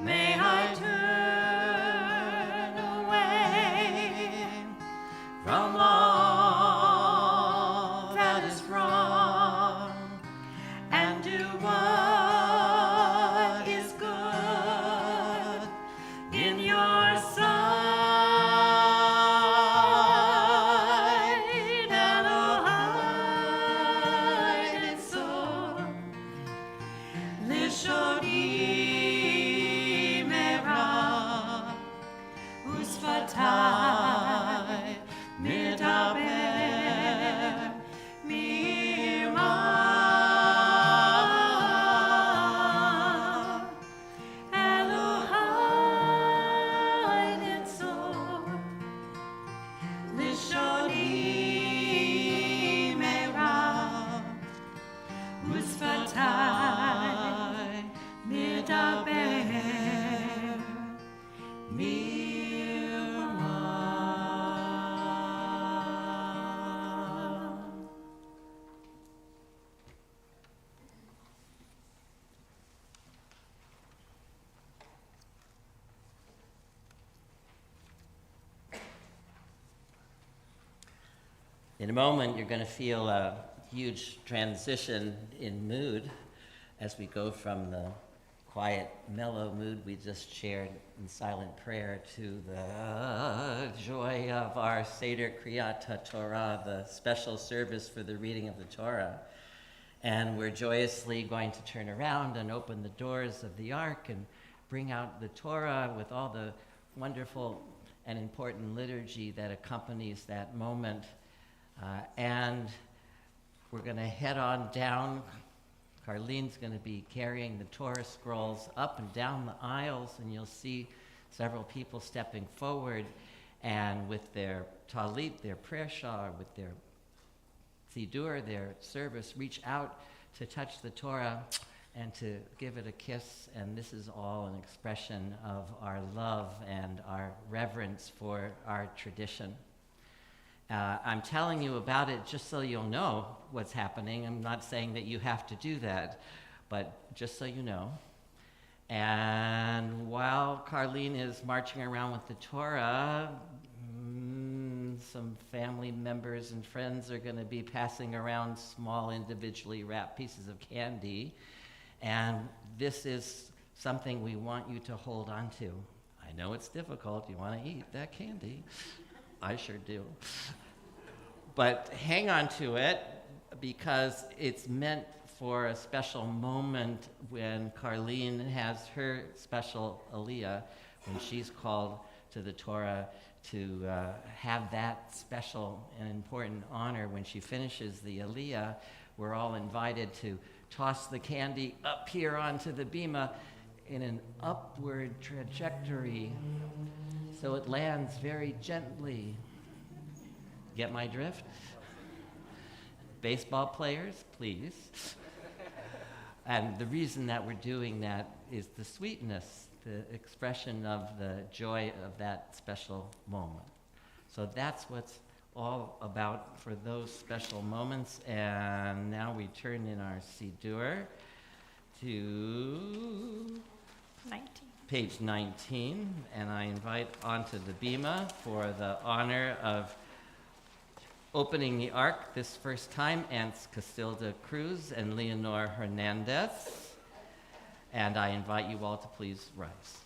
May I turn away from all that is wrong and do what is good in your sight. Elohai Nitzor, Lishoni Merab, Usfatai Midaber Mirma. Elohai Nitzor, Lishoni Merab, Usfatai Midaber Mirma. In a moment, you're going to feel a huge transition in mood as we go from the quiet, mellow mood we just shared in silent prayer to the joy of our Seder Kriyat Torah, the special service for the reading of the Torah. And we're joyously going to turn around and open the doors of the Ark and bring out the Torah with all the wonderful and important liturgy that accompanies that moment. And we're going to head on down. Carlin's going to be carrying the Torah scrolls up and down the aisles, and you'll see several people stepping forward and with their talit, their prayer shawl, with their sidur, their service, reach out to touch the Torah and to give it a kiss. And this is all an expression of our love and our reverence for our tradition. I'm telling you about it just so you'll know what's happening. I'm not saying that you have to do that, but just so you know. And while Carlin is marching around with the Torah, some family members and friends are going to be passing around small individually wrapped pieces of candy. And this is something we want you to hold on to. I know it's difficult. You want to eat that candy. I sure do. But hang on to it because it's meant for a special moment when Carlin has her special aliyah, when she's called to the Torah to have that special and important honor. When she finishes the aliyah, we're all invited to toss the candy up here onto the bima in an upward trajectory so it lands very gently. Get my drift? Baseball players, please. And the reason that we're doing that is the sweetness, the expression of the joy of that special moment. So that's what's all about for those special moments. And now we turn in our Sidur to 19. page 19, and I invite onto the bima for the honor of opening the ark this first time, Aunts Castilda Cruz and Leonor Hernandez. And I invite you all to please rise.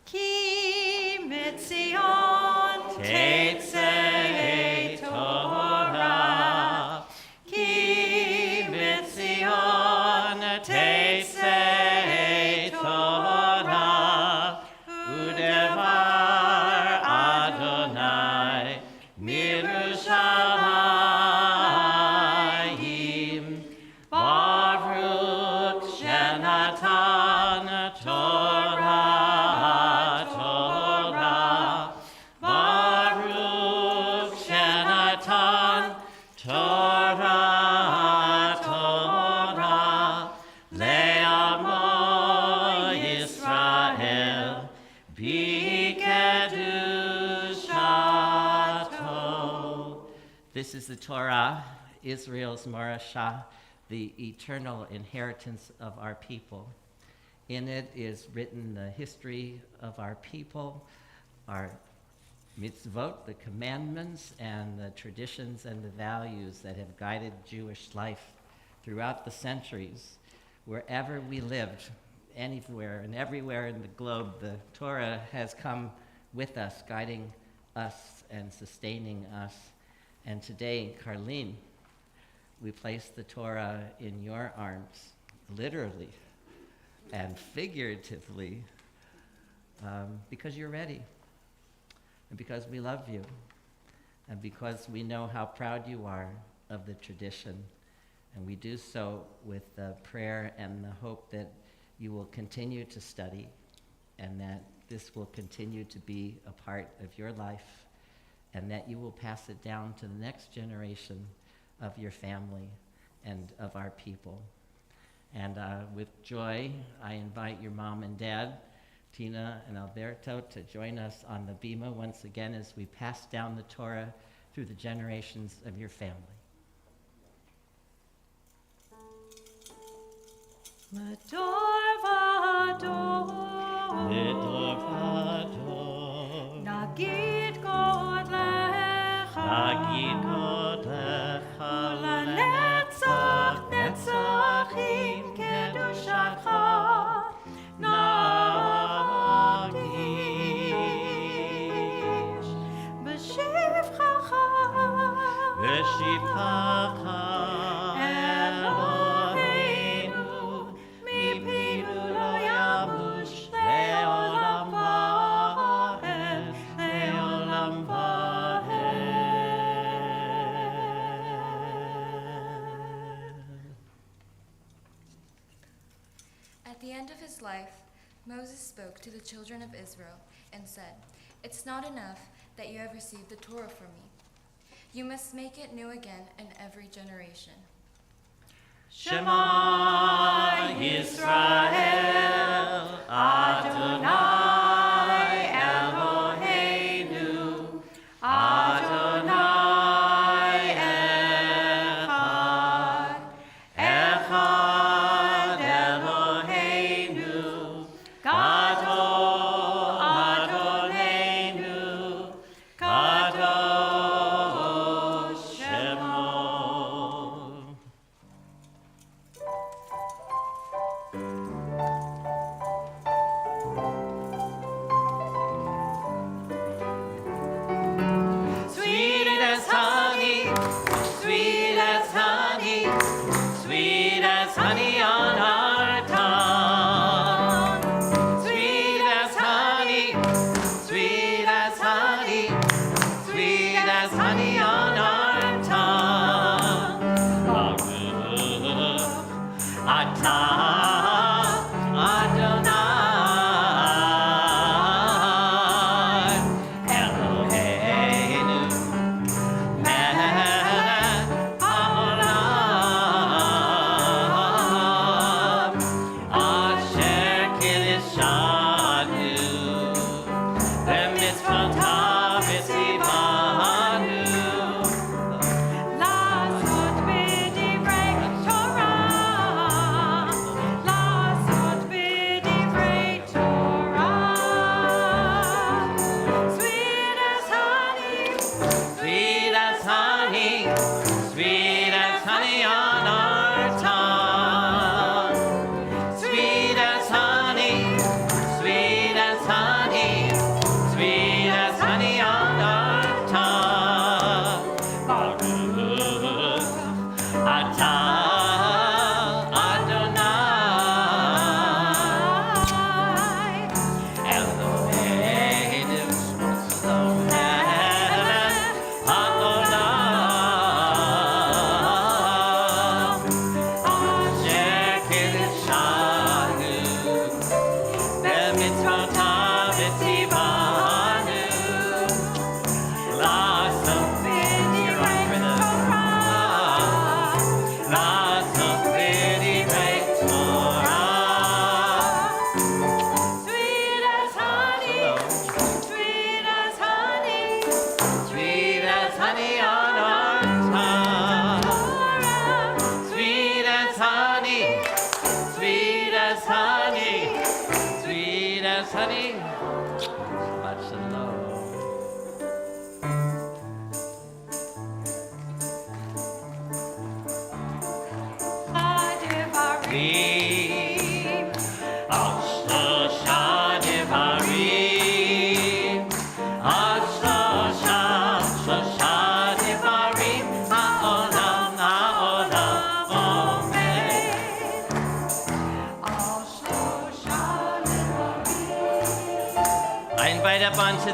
Ki mitzion Tetzei Torah, Ki mitzion Tetzei Torah, Udevar Adonai Mirushalayim, Baruch Shenatan Torah, Torah, Baruch Shenatan Torah, Torah, Le'amo Yisrael, B'kedushato. This is the Torah, Israel's Morashah, the eternal inheritance of our people. In it is written the history of our people, our mitzvot, the commandments, and the traditions and the values that have guided Jewish life throughout the centuries. Wherever we lived, anywhere and everywhere in the globe, the Torah has come with us, guiding us and sustaining us. And today in Carlin, we place the Torah in your arms, literally and figuratively, because you're ready, and because we love you, and because we know how proud you are of the tradition. And we do so with the prayer and the hope that you will continue to study, and that this will continue to be a part of your life, and that you will pass it down to the next generation of your family and of our people. And with joy, I invite your mom and dad, Tina and Alberto, to join us on the bima once again as we pass down the Torah through the generations of your family. Medor vador, Medor vador, Nagid God lecha, Nagid God lecha, Netzach netzachim kedushacha, Nagish b'shivchacha, V'shivchacha Eloheinu, mipinu lo yamush le'olam va'ed, le'olam va'ed. At the end of his life, Moses spoke to the children of Israel and said, "It's not enough that you have received the Torah from me. You must make it new again in every generation." Shema Yisrael, Adonai Eloheinu, Adonai Echad, Echad Eloheinu, Gadol Adonenu, Kadosh Shemo. Sweet as honey, sweet as honey, sweet as honey on our tongue. Sweet as honey, sweet as honey, sweet as honey on our tongue. Adonai, Eloheinu, melech haolam, asher kiddushanu, b'mitzvotav v'tzivanu. לעשות בדברי תורה, לעשות בדברי תורה.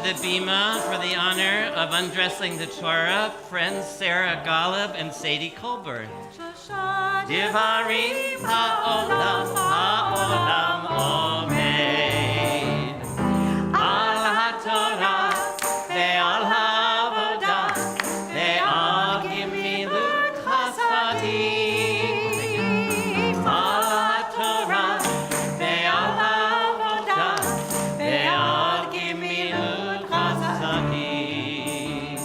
the bima for the honor of undressing the Torah, friends Sarah Golub and Sadie Colbert. Divarim ha'olam ha'olam omeid al ha'torah ve'al ha'avodah ve'al gimilut chasadim al ha'torah ve'al ha'avodah ve'al gimilut chasadim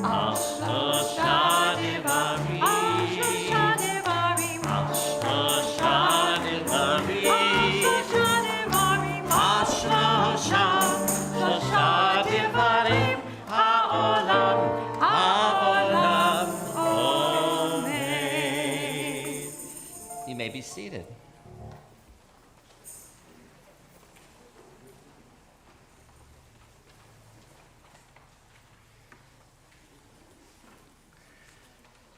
al shlosha devarim You may be seated.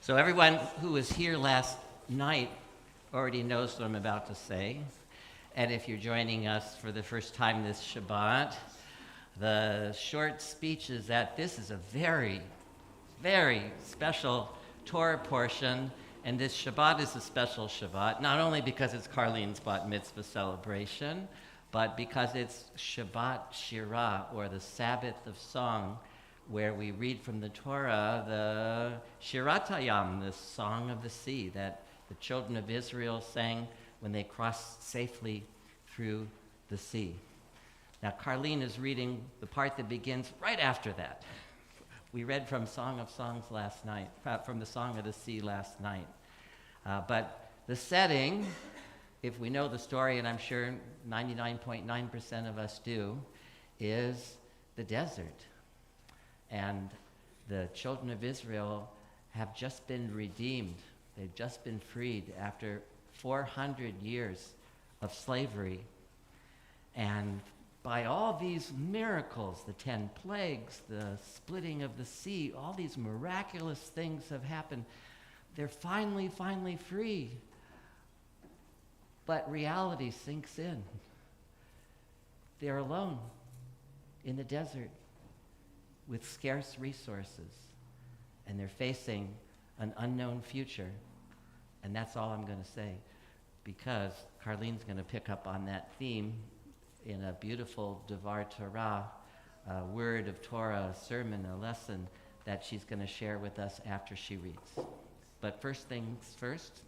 So everyone who was here last night already knows what I'm about to say. And if you're joining us for the first time this Shabbat, the short speech is that this is a very, very special Torah portion. And this Shabbat is a special Shabbat, not only because it's Carlin's bat mitzvah celebration, but because it's Shabbat Shirah, or the Sabbath of song, where we read from the Torah the Shirat Hayam, the song of the sea that the children of Israel sang when they crossed safely through the sea. Now, Carlin is reading the part that begins right after that. We read from Song of Songs last night, from the Song of the Sea last night. But the setting, if we know the story, and I'm sure 99.9% of us do, is the desert. And the children of Israel have just been redeemed. They've just been freed after 400 years of slavery. And by all these miracles, the 10 plagues, the splitting of the sea, all these miraculous things have happened. They're finally free. But reality sinks in. They're alone in the desert with scarce resources, and they're facing an unknown future. And that's all I'm going to say, because Carlin's going to pick up on that theme in a beautiful Devar Torah, a word of Torah, a sermon, a lesson that she's going to share with us after she reads. But first things first,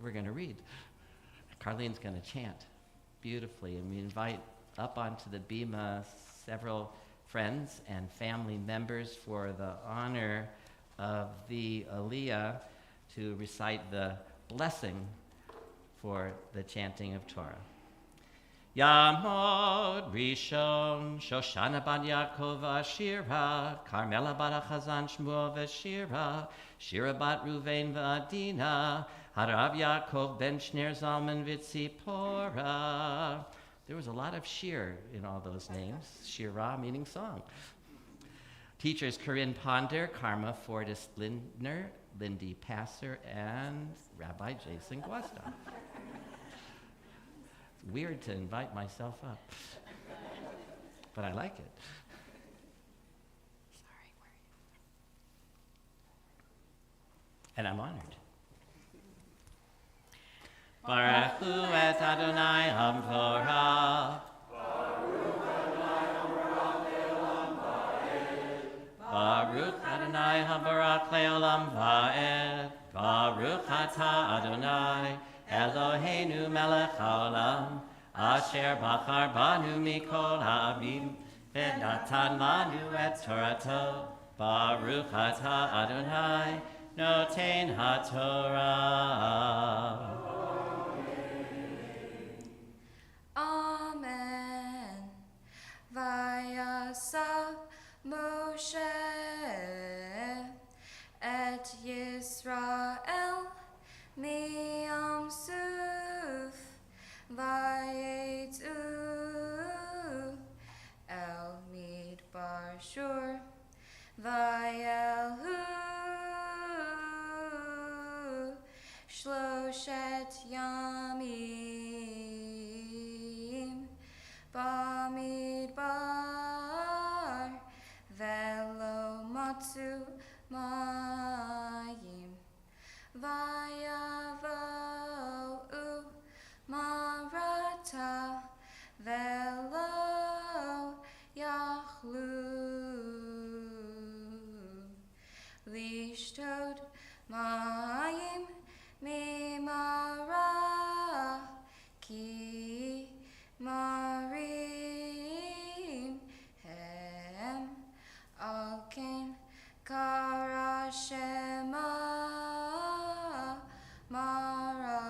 we're going to read. Carlin's going to chant beautifully, and we invite up onto the bima several friends and family members for the honor of the Aliyah to recite the blessing for the chanting of Torah. Yamod Rishon Shoshana Bat Yaakov Ashira Carmela Bat Chazan Shmuel Veshira Shira Bat Ruvain V'Adina Harav Yaakov Ben Shner Zalman Vitzipora. There was a lot of shir in all those names. Shira meaning song. Teachers Corinne Ponder, Karma Fortis Lindner, Lindy Passer, and Rabbi Jason Guastav. It's weird to invite myself up, but I like it. Sorry, and I'm honored. Baruch Hu et Adonai HaMvorach. Baruch Adonai HaBarak Le'olam Va'ed. Baruch Atah Adonai Eloheinu Melech HaOlam Asher Bachar Banu Mikol Ha'avim V'natan Lanu Et Torato. Baruch Atah Adonai Noten HaTorah. Amen. Vayasav Moshe et Yisrael miyam suf vayetzu el midbar shur vayelhu shloshet yamim bamidbar matzu mayim. Vayavo'u marata velo yachlu lishtod mayim mimara ki marim hem alken karashema mara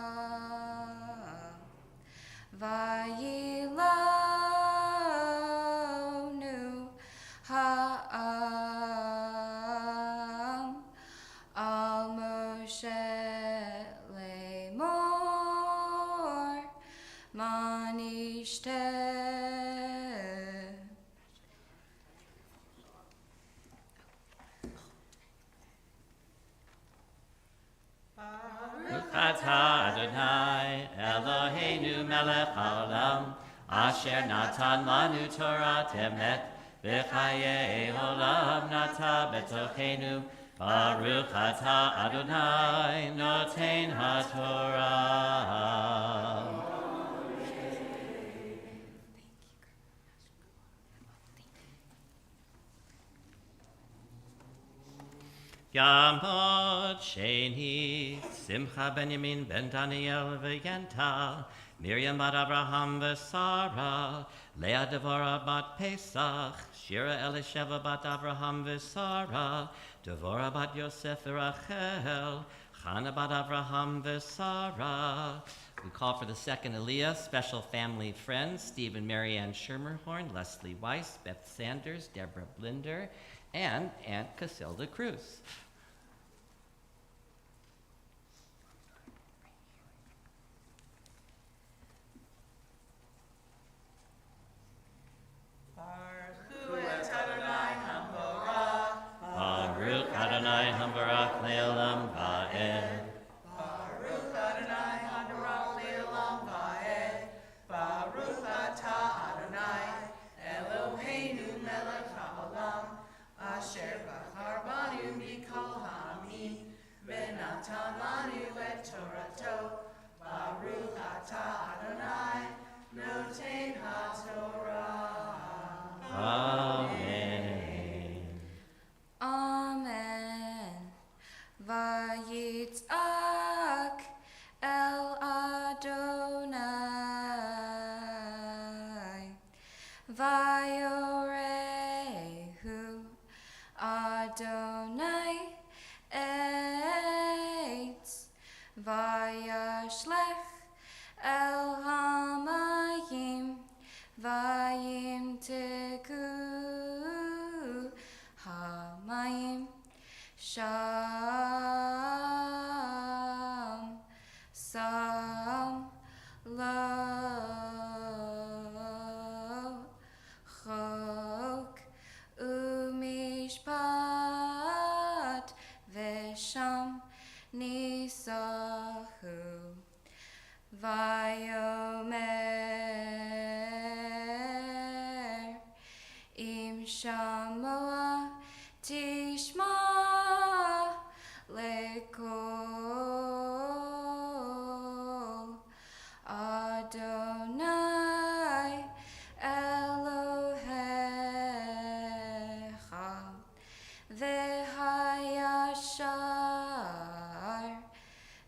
vayilonu ha'am al Moshe lemor manishte. Baruch atah Adonai Eloheinu melech haolam asher natan lanu Torah emet v'chayei olam nata betochenu. Baruch atah Adonai noten haTorah. Yamot Sheni, Simcha Benjamin ben Daniel v'Yenta, Miriam bat Abraham v'Sara, Leah Devorah bat Pesach, Shira Elisheva bat Abraham v'Sara, Devorah bat Yosef v'Rachel, Chana bat Abraham v'Sara. We call for the second Aliyah, special family friends, Stephen Marianne Schermerhorn, Leslie Weiss, Beth Sanders, Deborah Blinder, and Aunt Casilda Cruz. Baruch Adonai Hambarach Le'olam Va'ed. Baruch Adonai Hadarach Le'olam Va'ed. Baruch atah Adonai Eloheinu melech haolam asher bachar banu mikol ha'amim v'natan lanu et Torato. Baruch atah Adonai noten haTorah. Amen. Amen. Vayitzak el Adonai. Vayorehu Adonai eitz. Vayashlech el hamayim. Vayimteku hamayim. Sham sam lo chok umishpat vesham nisahu vayomer im shamoa tishma lekol Adonai Elohecha v'hayashar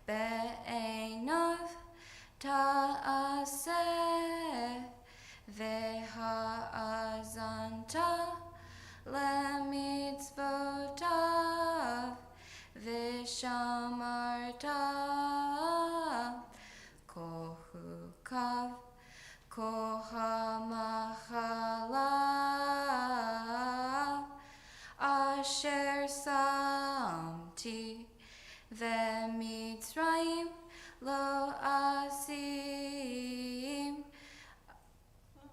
be'enov ta'aseh v'ha'azanta lemitzvotav v'shamarta kohukav kohamachala asher samti v'mitzrayim lo asim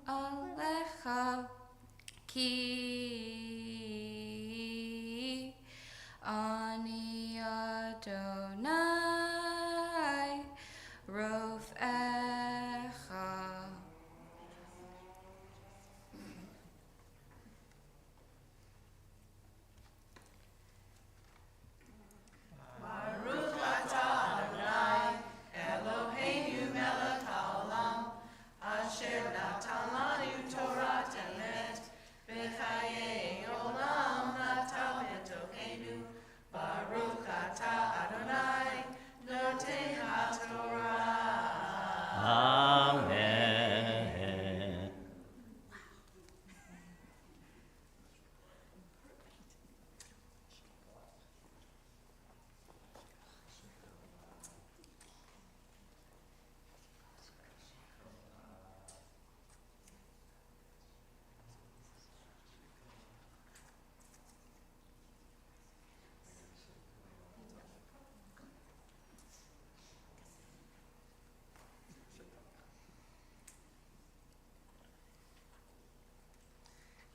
alecha ki ani Adonai rofecha.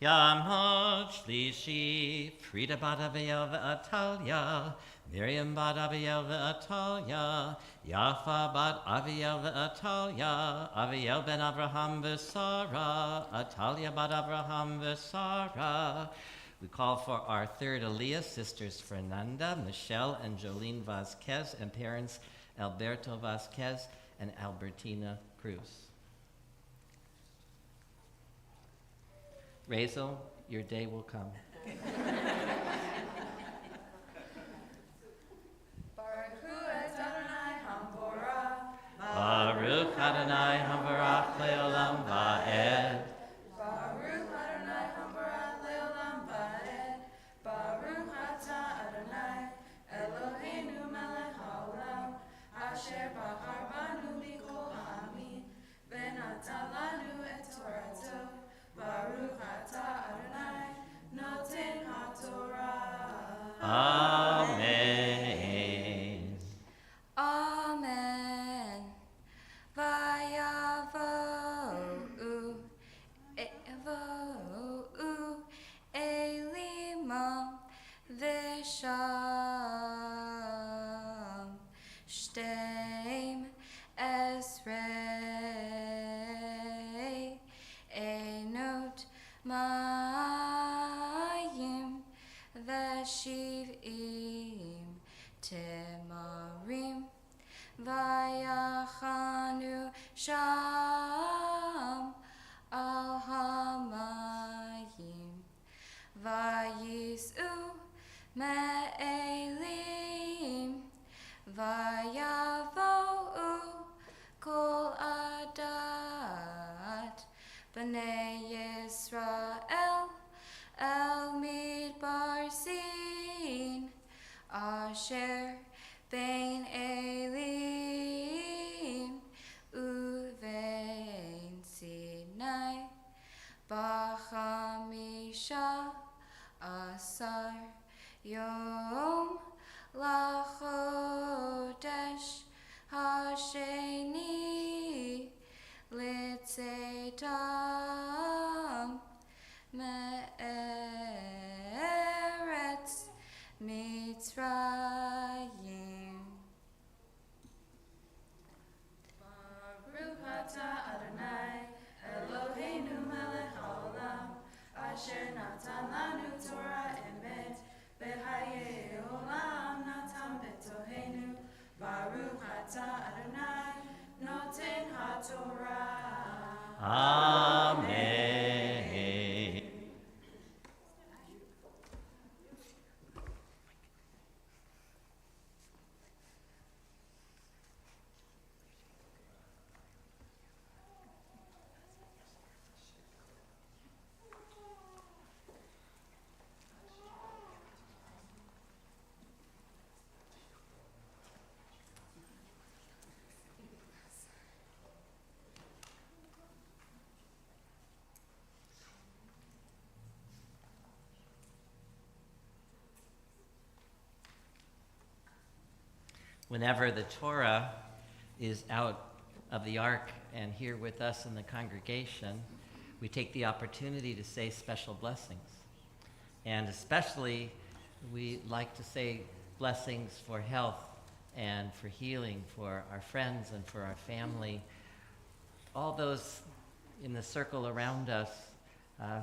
Yam Hod Shlishi, Frida bat Abiel ve'Atalia, Miriam bat Abiel ve'Atalia, Yafa bat Abiel ve'Atalia, Abiel ben Abraham ve'Sara, Atalia bat Abraham ve'Sara. We call for our third Aliyah, sisters Fernanda, Michelle, and Jolene Vazquez, and parents Alberto Vazquez and Albertina Cruz. Razel, your day will come. Baruch Adonai Hambarach Leolam Va'ed. Baruch Adonai Hambarach Leolam Va'ed. Baruch Atah Adonai Eloheinu melech haolam asher bachar banu mikol ha'amin v'natan lanu et torato. Baruch Atah Adonai noten haTorah. Amen. Amen. Vayavo'u, evo'u, elimam v'sham, shteim esrei, enot mayim v'shiv'im temarim. Vayachanu sham al hamayim, vayis'u me'elim, vayavo'u kol adat b'nei Yisrael el midbar sin asher Bein Elim uvein Sinai b'chamisha asar yom lachodesh hasheni litzetam me'eretz Mitzrayim. Baruch atah Adonai Eloheinu melech haolam asher natan lanu Torah emet v'chayei olam natan b'tohenu. Baruch atah Adonai noten haTorah. Amen. Whenever the Torah is out of the ark and here with us in the congregation, we take the opportunity to say special blessings. And especially, we like to say blessings for health and for healing for our friends and for our family, all those in the circle around us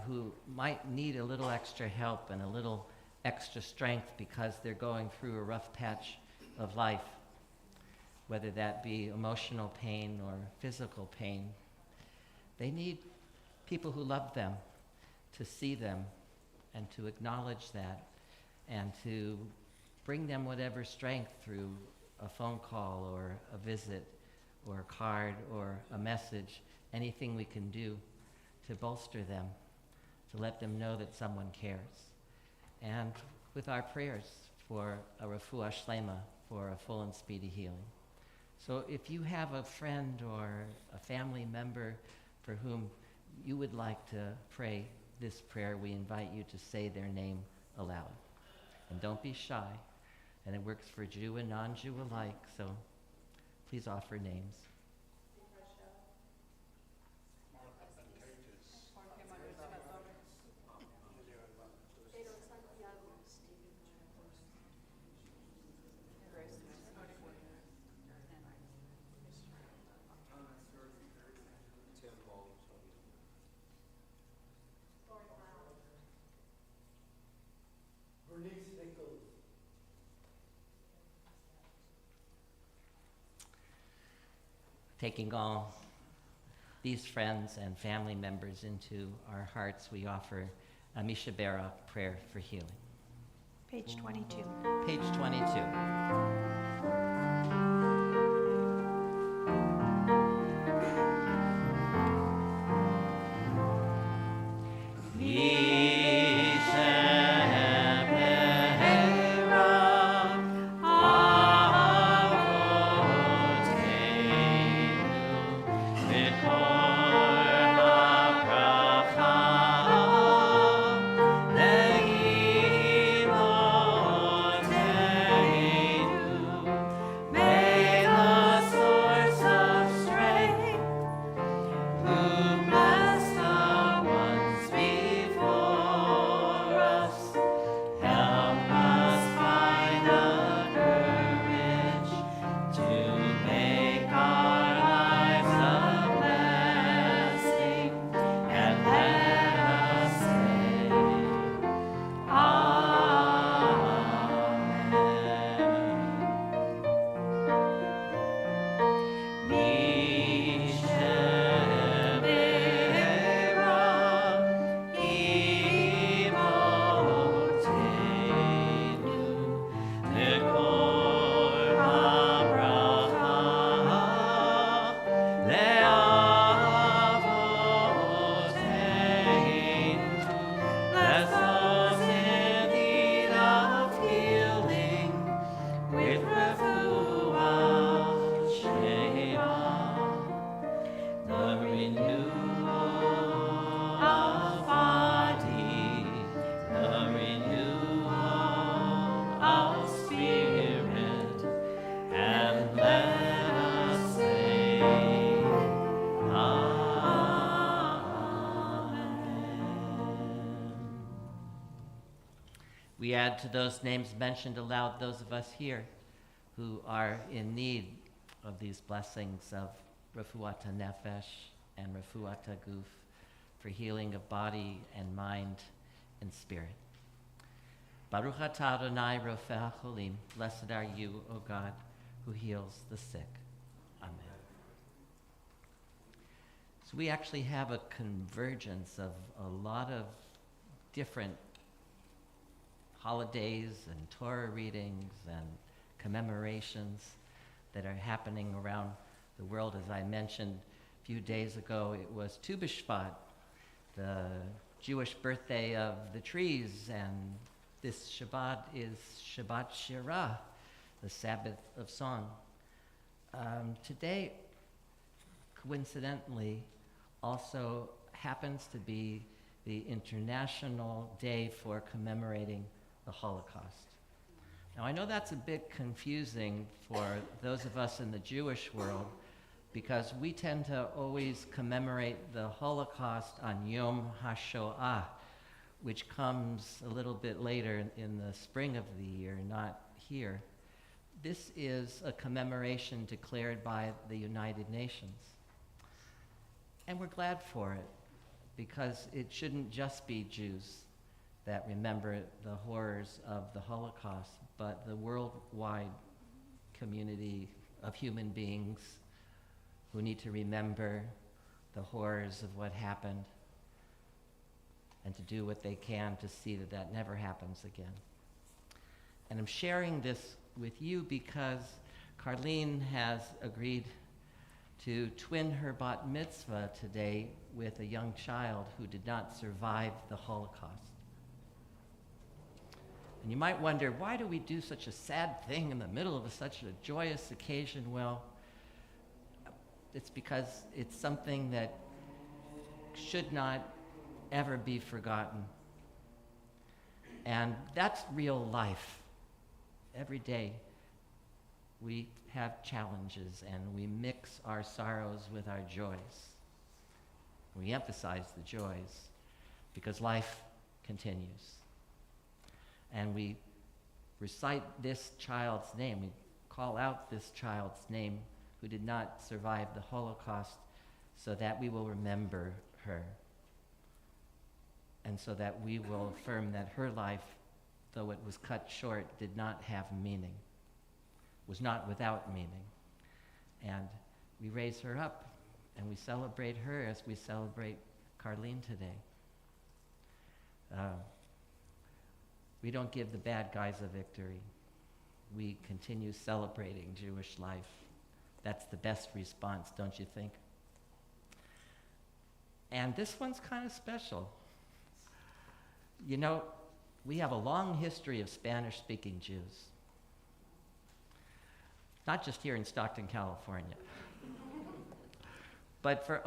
who might need a little extra help and a little extra strength because they're going through a rough patch of life, whether that be emotional pain or physical pain. They need people who love them to see them and to acknowledge that and to bring them whatever strength through a phone call or a visit or a card or a message, anything we can do to bolster them, to let them know that someone cares. And with our prayers for a refuah shlema, for a full and speedy healing. So if you have a friend or a family member for whom you would like to pray this prayer, we invite you to say their name aloud. And don't be shy. And it works for Jew and non-Jew alike, so please offer names. Taking all these friends and family members into our hearts, we offer a Mishabera prayer for healing. Page 22. Page 22. We add to those names mentioned aloud those of us here who are in need of these blessings of Refuata Nefesh and Refuata Guf for healing of body and mind and spirit. Baruch atah Adonai Rofeh HaCholim, blessed are you, O God, who heals the sick. Amen. So we actually have a convergence of a lot of different holidays and Torah readings and commemorations that are happening around the world. As I mentioned a few days ago, it was Tu B'Shvat, the Jewish birthday of the trees, and this Shabbat is Shabbat Shirah, the Sabbath of song. Today, coincidentally, also happens to be the International Day for commemorating the Holocaust. Now, I know that's a bit confusing for those of us in the Jewish world because we tend to always commemorate the Holocaust on Yom HaShoah, which comes a little bit later in the spring of the year, not here. This is a commemoration declared by the United Nations. And we're glad for it because it shouldn't just be Jews that remember the horrors of the Holocaust, but the worldwide community of human beings who need to remember the horrors of what happened and to do what they can to see that that never happens again. And I'm sharing this with you because Carlin has agreed to twin her bat mitzvah today with a young child who did not survive the Holocaust. And you might wonder, why do we do such a sad thing in the middle of such a joyous occasion? Well, it's because it's something that should not ever be forgotten. And that's real life. Every day we have challenges and we mix our sorrows with our joys. We emphasize the joys because life continues. And we recite this child's name. We call out this child's name who did not survive the Holocaust so that we will remember her. And so that we will affirm that her life, though it was cut short, did not have meaning, was not without meaning. And we raise her up and we celebrate her as we celebrate Carlin today. We don't give the bad guys a victory. We continue celebrating Jewish life. That's the best response, don't you think? And this one's kind of special. You know, we have a long history of Spanish-speaking Jews. Not just here in Stockton, California. But for,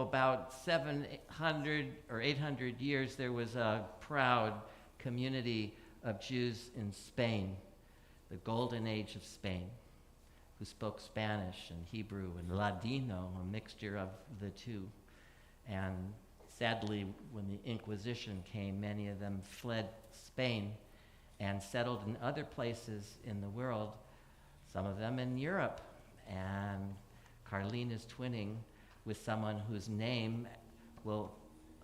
about 700 or 800 years, there was a proud community of Jews in Spain, the golden age of Spain, who spoke Spanish and Hebrew and Ladino, a mixture of the two. And sadly, when the Inquisition came, many of them fled Spain and settled in other places in the world, some of them in Europe. And Carlin is twinning with someone whose name will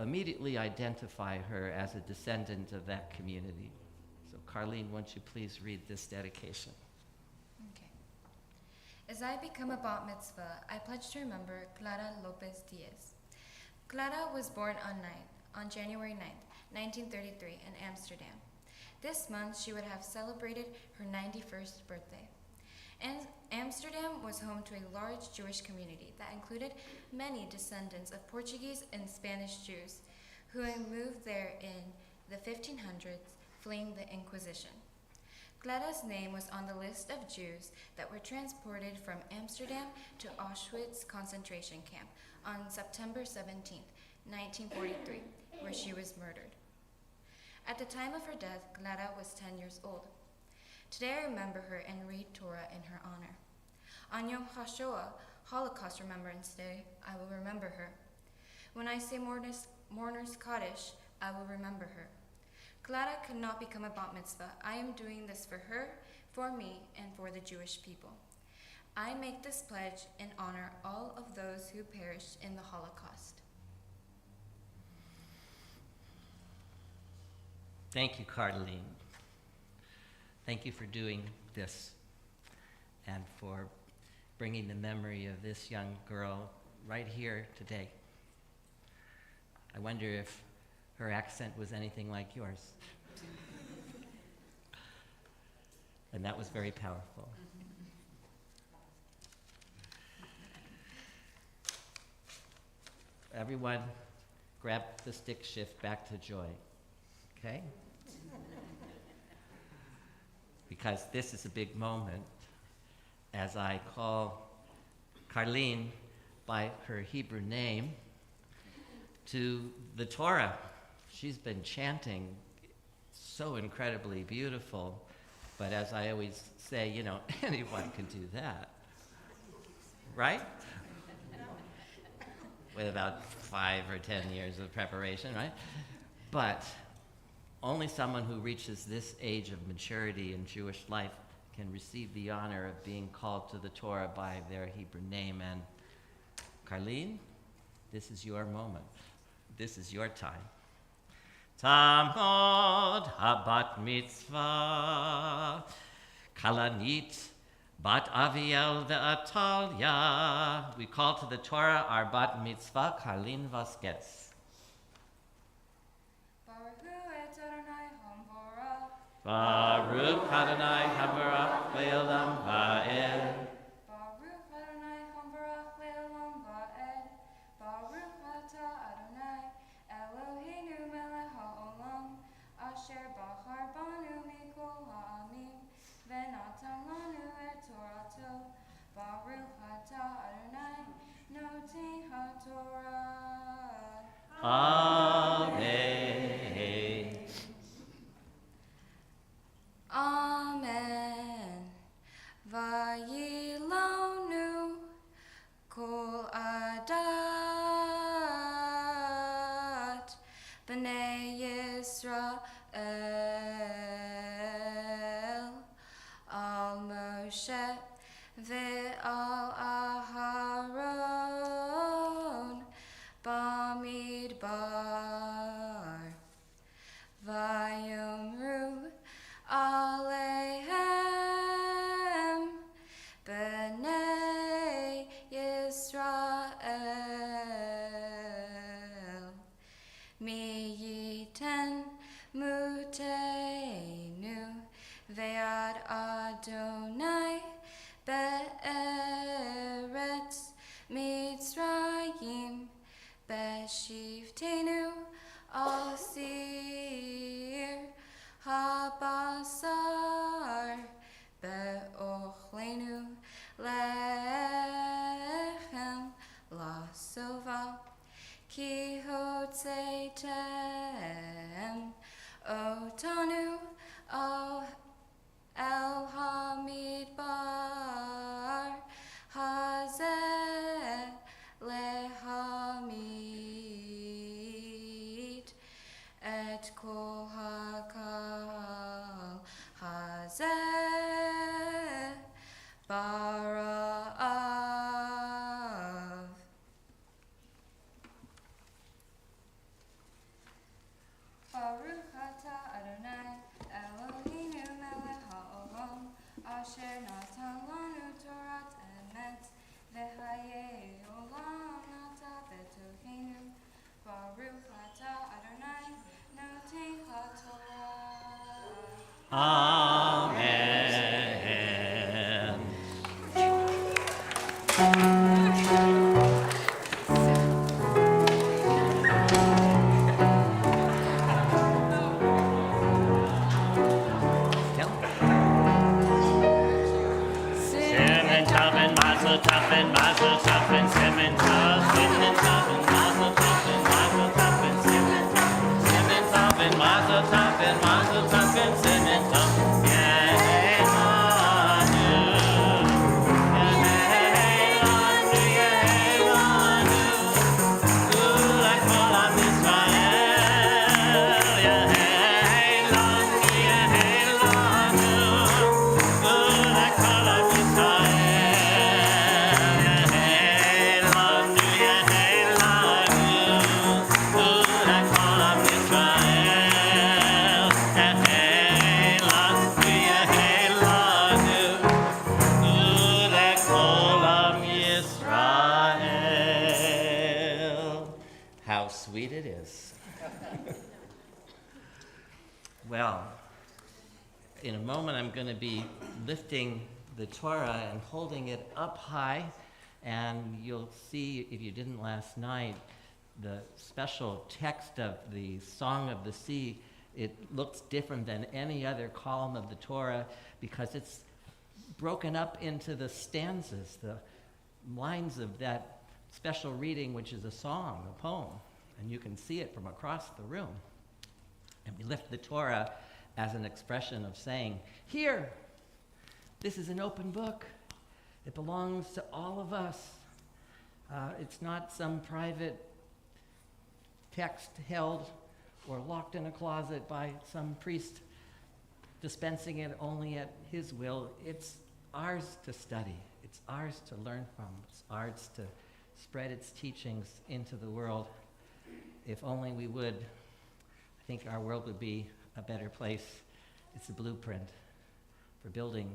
immediately identify her as a descendant of that community. So Carlin, won't you please read this dedication? Okay. As I become a bat mitzvah, I pledge to remember Clara Lopez Diaz. Clara was born on January 9th, 1933 in Amsterdam. This month she would have celebrated her 91st birthday. And Amsterdam was home to a large Jewish community that included many descendants of Portuguese and Spanish Jews who had moved there in the 1500s, fleeing the Inquisition. Clara's name was on the list of Jews that were transported from Amsterdam to Auschwitz concentration camp on September 17, 1943, where she was murdered. At the time of her death, Clara was 10 years old. Today I remember her and read Torah in her honor. On Yom HaShoah, Holocaust Remembrance Day, I will remember her. When I say Mourner's Kaddish, I will remember her. Clara could not become a bat mitzvah. I am doing this for her, for me, and for the Jewish people. I make this pledge and honor all of those who perished in the Holocaust. Thank you, Carlin. Thank you for doing this and for bringing the memory of this young girl right here today. I wonder if her accent was anything like yours. And that was very powerful. Everyone, grab the stick shift back to joy, okay? Because this is a big moment as I call Carlin by her Hebrew name to the Torah. She's been chanting so incredibly beautiful, but as I always say, anyone can do that, right? With about 5 or 10 years of preparation, right? But only someone who reaches this age of maturity in Jewish life can receive the honor of being called to the Torah by their Hebrew name. And Carlin, this is your moment. This is your time. Tamod habat mitzvah, Kalanit bat Aviel ve'Atalia. We call to the Torah our bat mitzvah, Carlin Vazquez. Baruch Adonai Habarach Le'olam Va'ed. Baruch Adonai Hambarach Le'olam Va'ed. Baruch Atah Adonai Eloheinu Melech HaOlam Asher Bachar Banu Mikol Ha'amim V'natan Lanu Et Torato. Baruch Atah Adonai Noten HaTorah. Amen. Amen. Vayilonu kol adat b'nei Yisrael al Moshe ve'al Aharon bamidbar vayomru Aleihem b'nei Yisrael הבשר באוכלנו לחם לשובע, כי הוצאתם אותנו אל המדבר הזה להמית את כל הקהל הזה ברעב. ברוך אתה אדוני אלוהינו מלך העולם, אשר נתן לנו תורת אמת, וחיי עולם נטע בתוכנו. ברוך אתה אדוני נותן התורה. Amen. Simmen Taffen, Mazel Taffen, Mazel Taffen, Simmen Taffen, Simmen Taffen, Mazel Taffen, Mazel Taffen, Simmen Taffen, Simmen Taffen, Mazel Taffen, Mazel Taffen, Simmen Taffen. How sweet it is. Well, in a moment I'm going to be lifting the Torah and holding it up high, and you'll see, if you didn't last night, the special text of the Song of the Sea. It looks different than any other column of the Torah because it's broken up into the stanzas, the lines of that special reading, which is a song, a poem, and you can see it from across the room. And we lift the Torah as an expression of saying, here, this is an open book. It belongs to all of us. It's not some private text held or locked in a closet by some priest dispensing it only at his will. It's ours to study. It's ours to learn from. It's ours to spread its teachings into the world. If only we would, I think our world would be a better place. It's a blueprint for building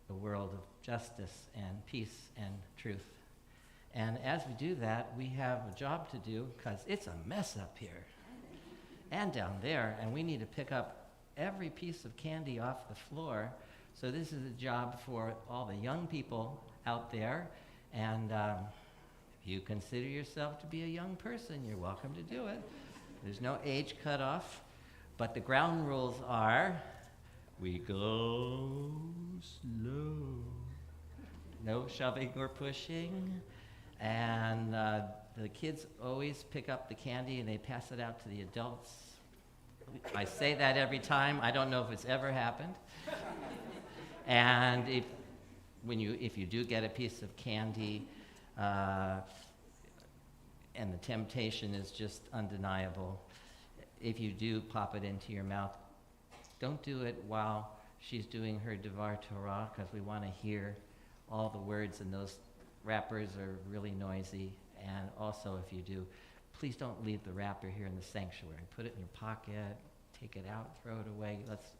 a world of justice and peace and truth. And as we do that, we have a job to do because it's a mess up here and down there, and we need to pick up every piece of candy off the floor. So this is a job for all the young people out there, and if you consider yourself to be a young person, you're welcome to do it. There's no age cutoff, but the ground rules are, we go slow. No shoving or pushing, and the kids always pick up the candy and they pass it out to the adults. I say that every time. I don't know if it's ever happened. And if you do get a piece of candy, and the temptation is just undeniable, if you do pop it into your mouth, don't do it while she's doing her Devar Torah, because we want to hear all the words, and those wrappers are really noisy. And also, if you do, please don't leave the wrapper here in the sanctuary. Put it in your pocket, take it out, throw it away. Let's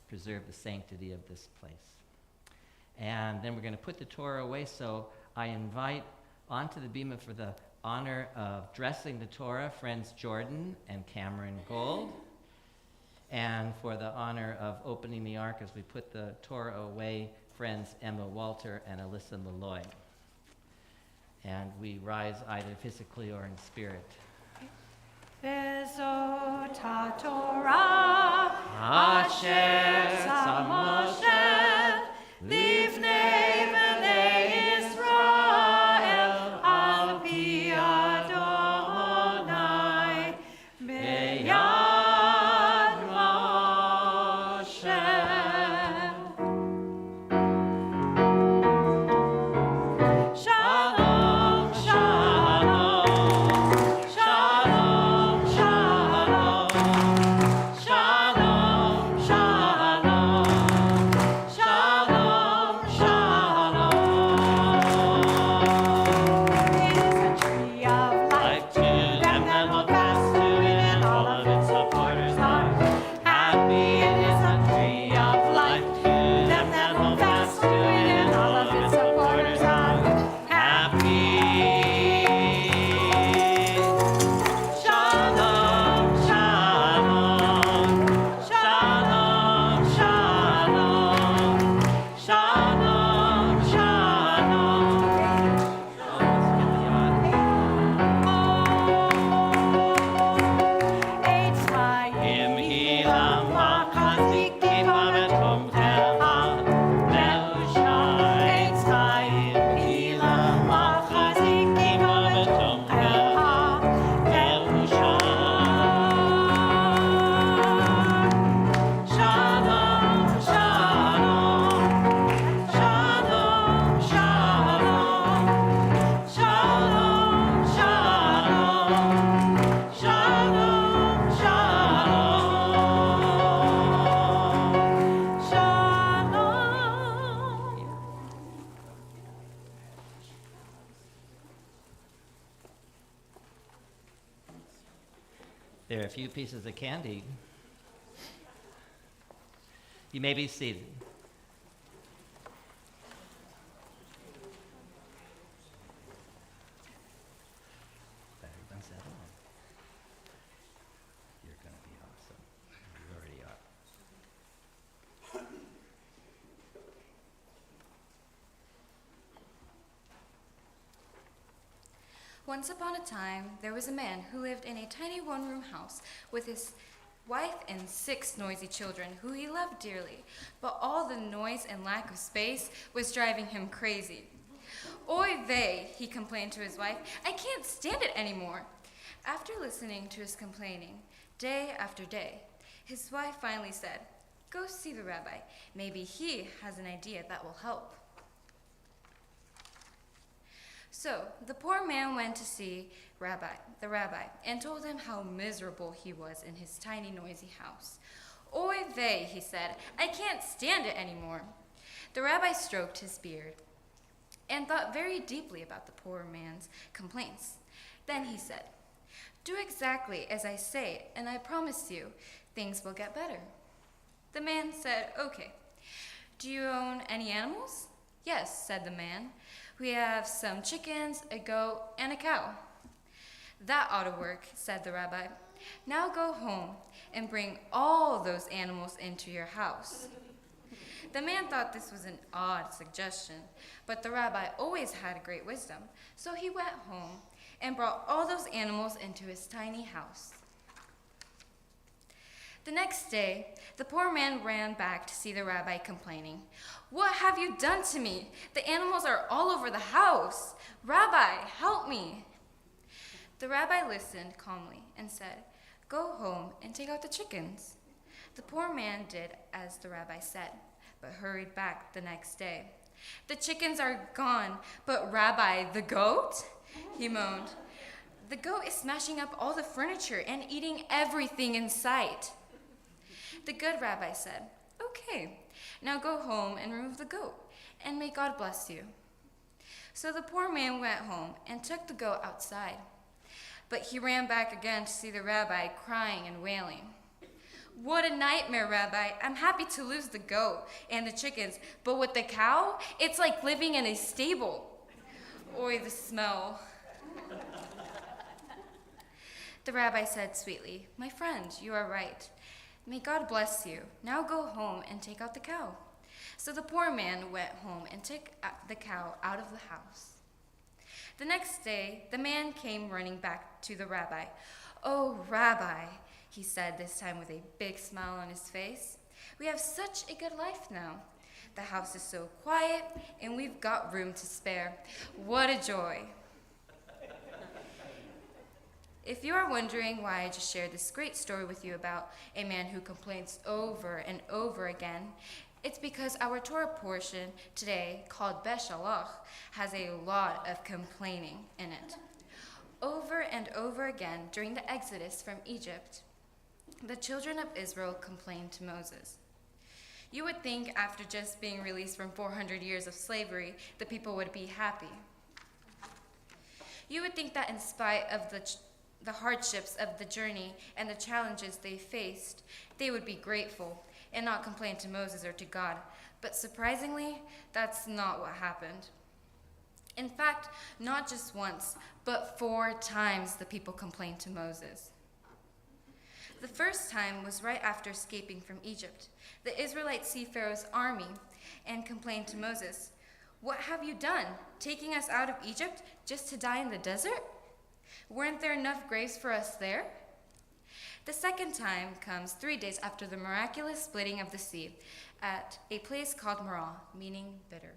preserve the sanctity of this place. And then we're going to put the Torah away, so I invite onto the bima for the honor of dressing the Torah, friends Jordan and Cameron Gold. And for the honor of opening the ark as we put the Torah away, friends Emma Walter and Alyssa Malloy. And we rise either physically or in spirit. Bezot Torah Asher Samoshe Livnei Bnei Israel al pi Adonai beyad Moshe. Shalom, shalom, shalom, shalom, shalom, shalom, shalom, shalom. It is a tree of life to them that hold fast to it, and all of its supporters are happy. It is a tree of life to them that hold fast to it, and all of its supporters are happy. Shalom, shalom, shalom, shalom, shalom, shalom. Shalom, shalom, shalom, shalom. Shalom, shalom, shalom, shalom, shalom. There are a few pieces of candy. You may be seated. Everyone's settled. You're going to be awesome. You already are. Once upon a time, there was a man who lived in a tiny one-room house with his wife and 6 noisy children who he loved dearly, but all the noise and lack of space was driving him crazy. Oy vey, he complained to his wife, I can't stand it anymore. After listening to his complaining day after day, his wife finally said, go see the rabbi. Maybe he has an idea that will help. So the poor man went to see the rabbi, and told him how miserable he was in his tiny, noisy house. Oy vey, he said, I can't stand it anymore. The rabbi stroked his beard and thought very deeply about the poor man's complaints. Then he said, do exactly as I say, and I promise you, things will get better. The man said, okay. Do you own any animals? Yes, said the man. We have some chickens, a goat, and a cow. That ought to work, said the rabbi. Now go home and bring all those animals into your house. The man thought this was an odd suggestion, but the rabbi always had great wisdom, so he went home and brought all those animals into his tiny house. The next day, the poor man ran back to see the rabbi complaining. What have you done to me? The animals are all over the house. Rabbi, help me. The rabbi listened calmly and said, go home and take out the chickens. The poor man did as the rabbi said, but hurried back the next day. The chickens are gone, but Rabbi, the goat? He moaned. The goat is smashing up all the furniture and eating everything in sight. The good rabbi said, okay, now go home and remove the goat, and may God bless you. So the poor man went home and took the goat outside. But he ran back again to see the rabbi crying and wailing. What a nightmare, Rabbi. I'm happy to lose the goat and the chickens, but with the cow, it's like living in a stable. Oy, the smell. The rabbi said sweetly, my friend, you are right. May God bless you. Now go home and take out the cow. So the poor man went home and took the cow out of the house. The next day, the man came running back to the rabbi. "Oh, Rabbi," he said, this time with a big smile on his face, "we have such a good life now. The house is so quiet, and we've got room to spare. What a joy." If you are wondering why I just shared this great story with you about a man who complains over and over again, it's because our Torah portion today, called Beshalach, has a lot of complaining in it. Over and over again during the Exodus from Egypt, the children of Israel complained to Moses. You would think after just being released from 400 years of slavery, the people would be happy. You would think that in spite of the hardships of the journey and the challenges they faced, they would be grateful and not complain to Moses or to God. But surprisingly, that's not what happened. In fact, not just once, but 4 times the people complained to Moses. The first time was right after escaping from Egypt. The Israelites see Pharaoh's army and complained to Moses, "What have you done, taking us out of Egypt just to die in the desert? Weren't there enough graves for us there?" The second time comes 3 days after the miraculous splitting of the sea at a place called Marah, meaning bitter.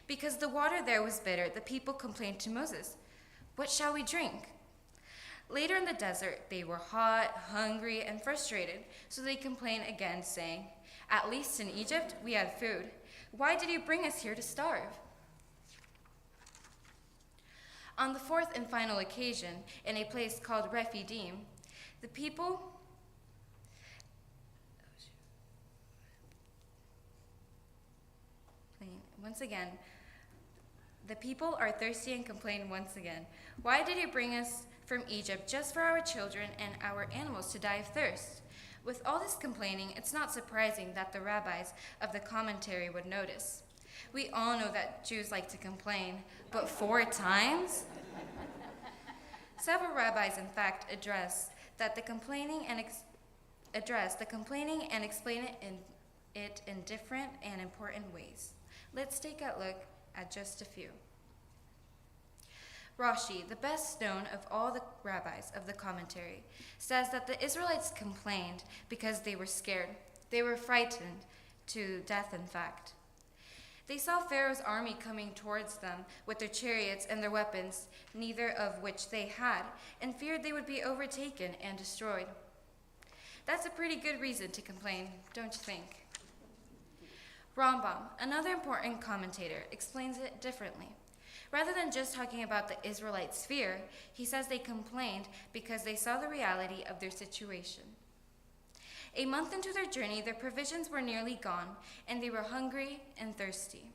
Because the water there was bitter, the people complained to Moses, "What shall we drink?" Later in the desert, they were hot, hungry, and frustrated, so they complained again, saying, "At least in Egypt we had food. Why did you bring us here to starve?" On the 4th and final occasion, in a place called Rephidim, the people are thirsty and complain once again. "Why did you bring us from Egypt just for our children and our animals to die of thirst?" With all this complaining, it's not surprising that the rabbis of the commentary would notice. We all know that Jews like to complain, but 4 times? Several rabbis, in fact, address the complaining and explain it in different and important ways. Let's take a look at just a few. Rashi, the best known of all the rabbis of the commentary, says that the Israelites complained because they were scared. They were frightened to death, in fact. They saw Pharaoh's army coming towards them with their chariots and their weapons, neither of which they had, and feared they would be overtaken and destroyed. That's a pretty good reason to complain, don't you think? Rambam, another important commentator, explains it differently. Rather than just talking about the Israelites' fear, he says they complained because they saw the reality of their situation. A month into their journey, their provisions were nearly gone, and they were hungry and thirsty.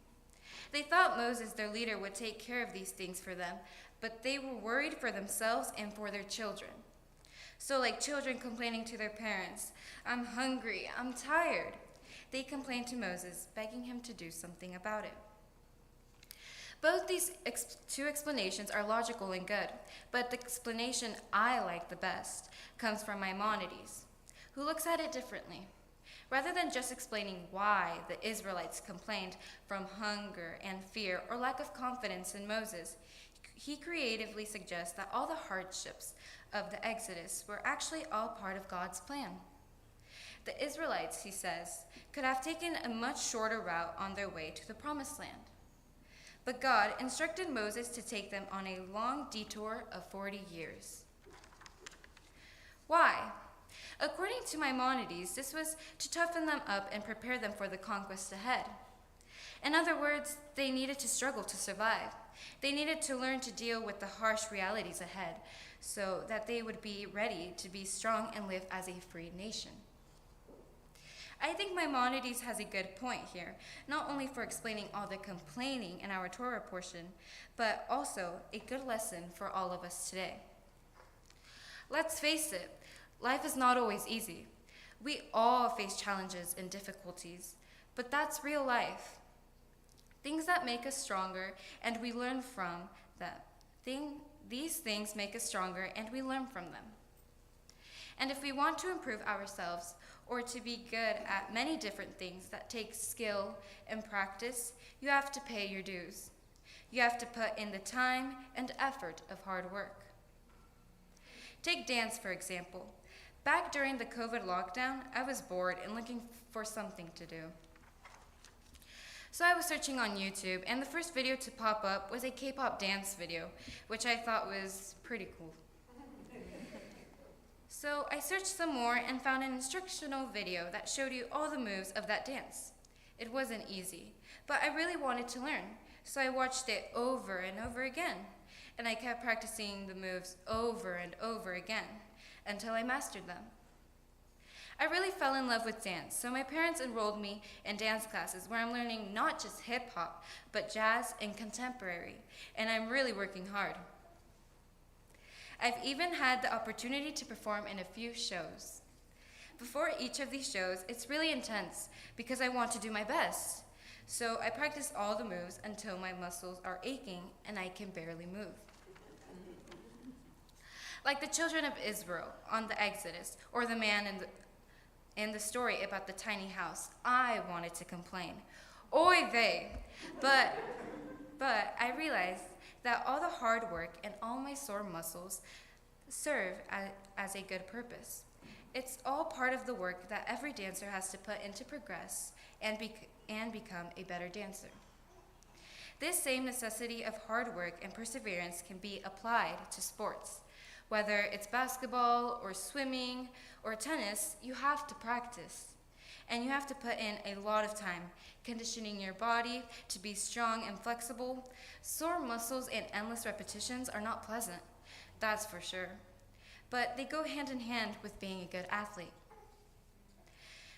They thought Moses, their leader, would take care of these things for them, but they were worried for themselves and for their children. So like children complaining to their parents, "I'm hungry, I'm tired," they complained to Moses, begging him to do something about it. Both these 2 explanations are logical and good, but the explanation I like the best comes from Maimonides, who looks at it differently. Rather than just explaining why the Israelites complained from hunger and fear or lack of confidence in Moses, he creatively suggests that all the hardships of the Exodus were actually all part of God's plan. The Israelites, he says, could have taken a much shorter route on their way to the Promised Land. But God instructed Moses to take them on a long detour of 40 years. Why? According to Maimonides, this was to toughen them up and prepare them for the conquest ahead. In other words, they needed to struggle to survive. They needed to learn to deal with the harsh realities ahead so that they would be ready to be strong and live as a free nation. I think Maimonides has a good point here, not only for explaining all the complaining in our Torah portion, but also a good lesson for all of us today. Let's face it, life is not always easy. We all face challenges and difficulties, but that's real life. Things that make us stronger, and we learn from them. These things make us stronger, and we learn from them. And if we want to improve ourselves, or to be good at many different things that take skill and practice, you have to pay your dues. You have to put in the time and effort of hard work. Take dance, for example. Back during the COVID lockdown, I was bored and looking for something to do. So I was searching on YouTube, and the first video to pop up was a K-pop dance video, which I thought was pretty cool. So I searched some more and found an instructional video that showed you all the moves of that dance. It wasn't easy, but I really wanted to learn, so I watched it over and over again, and I kept practicing the moves over and over again until I mastered them. I really fell in love with dance, so my parents enrolled me in dance classes where I'm learning not just hip hop, but jazz and contemporary, and I'm really working hard. I've even had the opportunity to perform in a few shows. Before each of these shows, it's really intense because I want to do my best. So I practice all the moves until my muscles are aching and I can barely move. Like the children of Israel on the Exodus, or the man in the story about the tiny house, I wanted to complain. Oy vey! But I realized that all the hard work and all my sore muscles serve as a good purpose. It's all part of the work that every dancer has to put into progress and become a better dancer. This same necessity of hard work and perseverance can be applied to sports. Whether it's basketball or swimming or tennis, you have to practice. And you have to put in a lot of time, conditioning your body to be strong and flexible. Sore muscles and endless repetitions are not pleasant, that's for sure. But they go hand in hand with being a good athlete.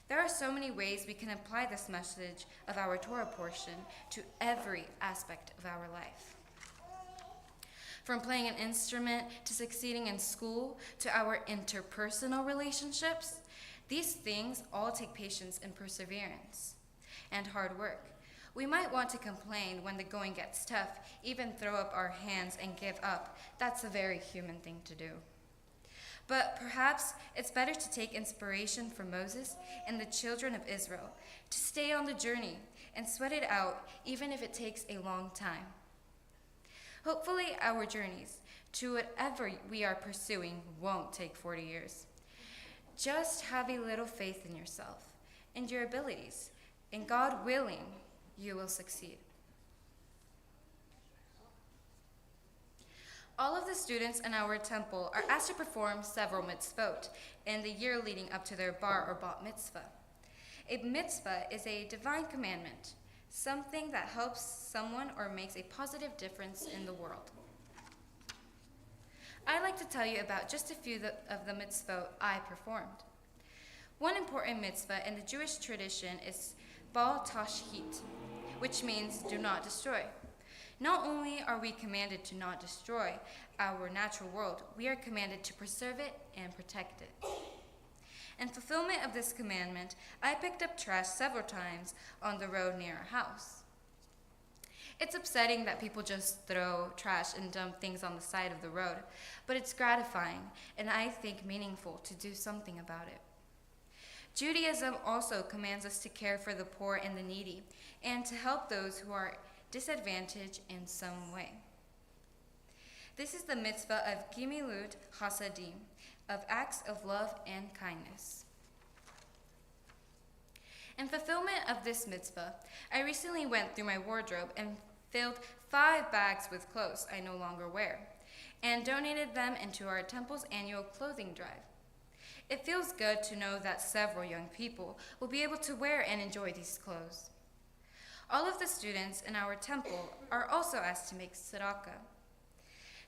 There are so many ways we can apply this message of our Torah portion to every aspect of our life. From playing an instrument to succeeding in school to our interpersonal relationships, these things all take patience and perseverance and hard work. We might want to complain when the going gets tough, even throw up our hands and give up. That's a very human thing to do. But perhaps it's better to take inspiration from Moses and the children of Israel, to stay on the journey and sweat it out, even if it takes a long time. Hopefully our journeys to whatever we are pursuing won't take 40 years. Just have a little faith in yourself and your abilities, and God willing, you will succeed. All of the students in our temple are asked to perform several mitzvot in the year leading up to their bar or bat mitzvah. A mitzvah is a divine commandment, something that helps someone or makes a positive difference in the world. I'd like to tell you about just a few of the mitzvot I performed. One important mitzvah in the Jewish tradition is Bal Tashchit, which means do not destroy. Not only are we commanded to not destroy our natural world, we are commanded to preserve it and protect it. In fulfillment of this commandment, I picked up trash several times on the road near our house. It's upsetting that people just throw trash and dump things on the side of the road, but it's gratifying and I think meaningful to do something about it. Judaism also commands us to care for the poor and the needy and to help those who are disadvantaged in some way. This is the mitzvah of Gimilut Hasadim, of acts of love and kindness. In fulfillment of this mitzvah, I recently went through my wardrobe and filled 5 bags with clothes I no longer wear, and donated them into our temple's annual clothing drive. It feels good to know that several young people will be able to wear and enjoy these clothes. All of the students in our temple are also asked to make tzedakah,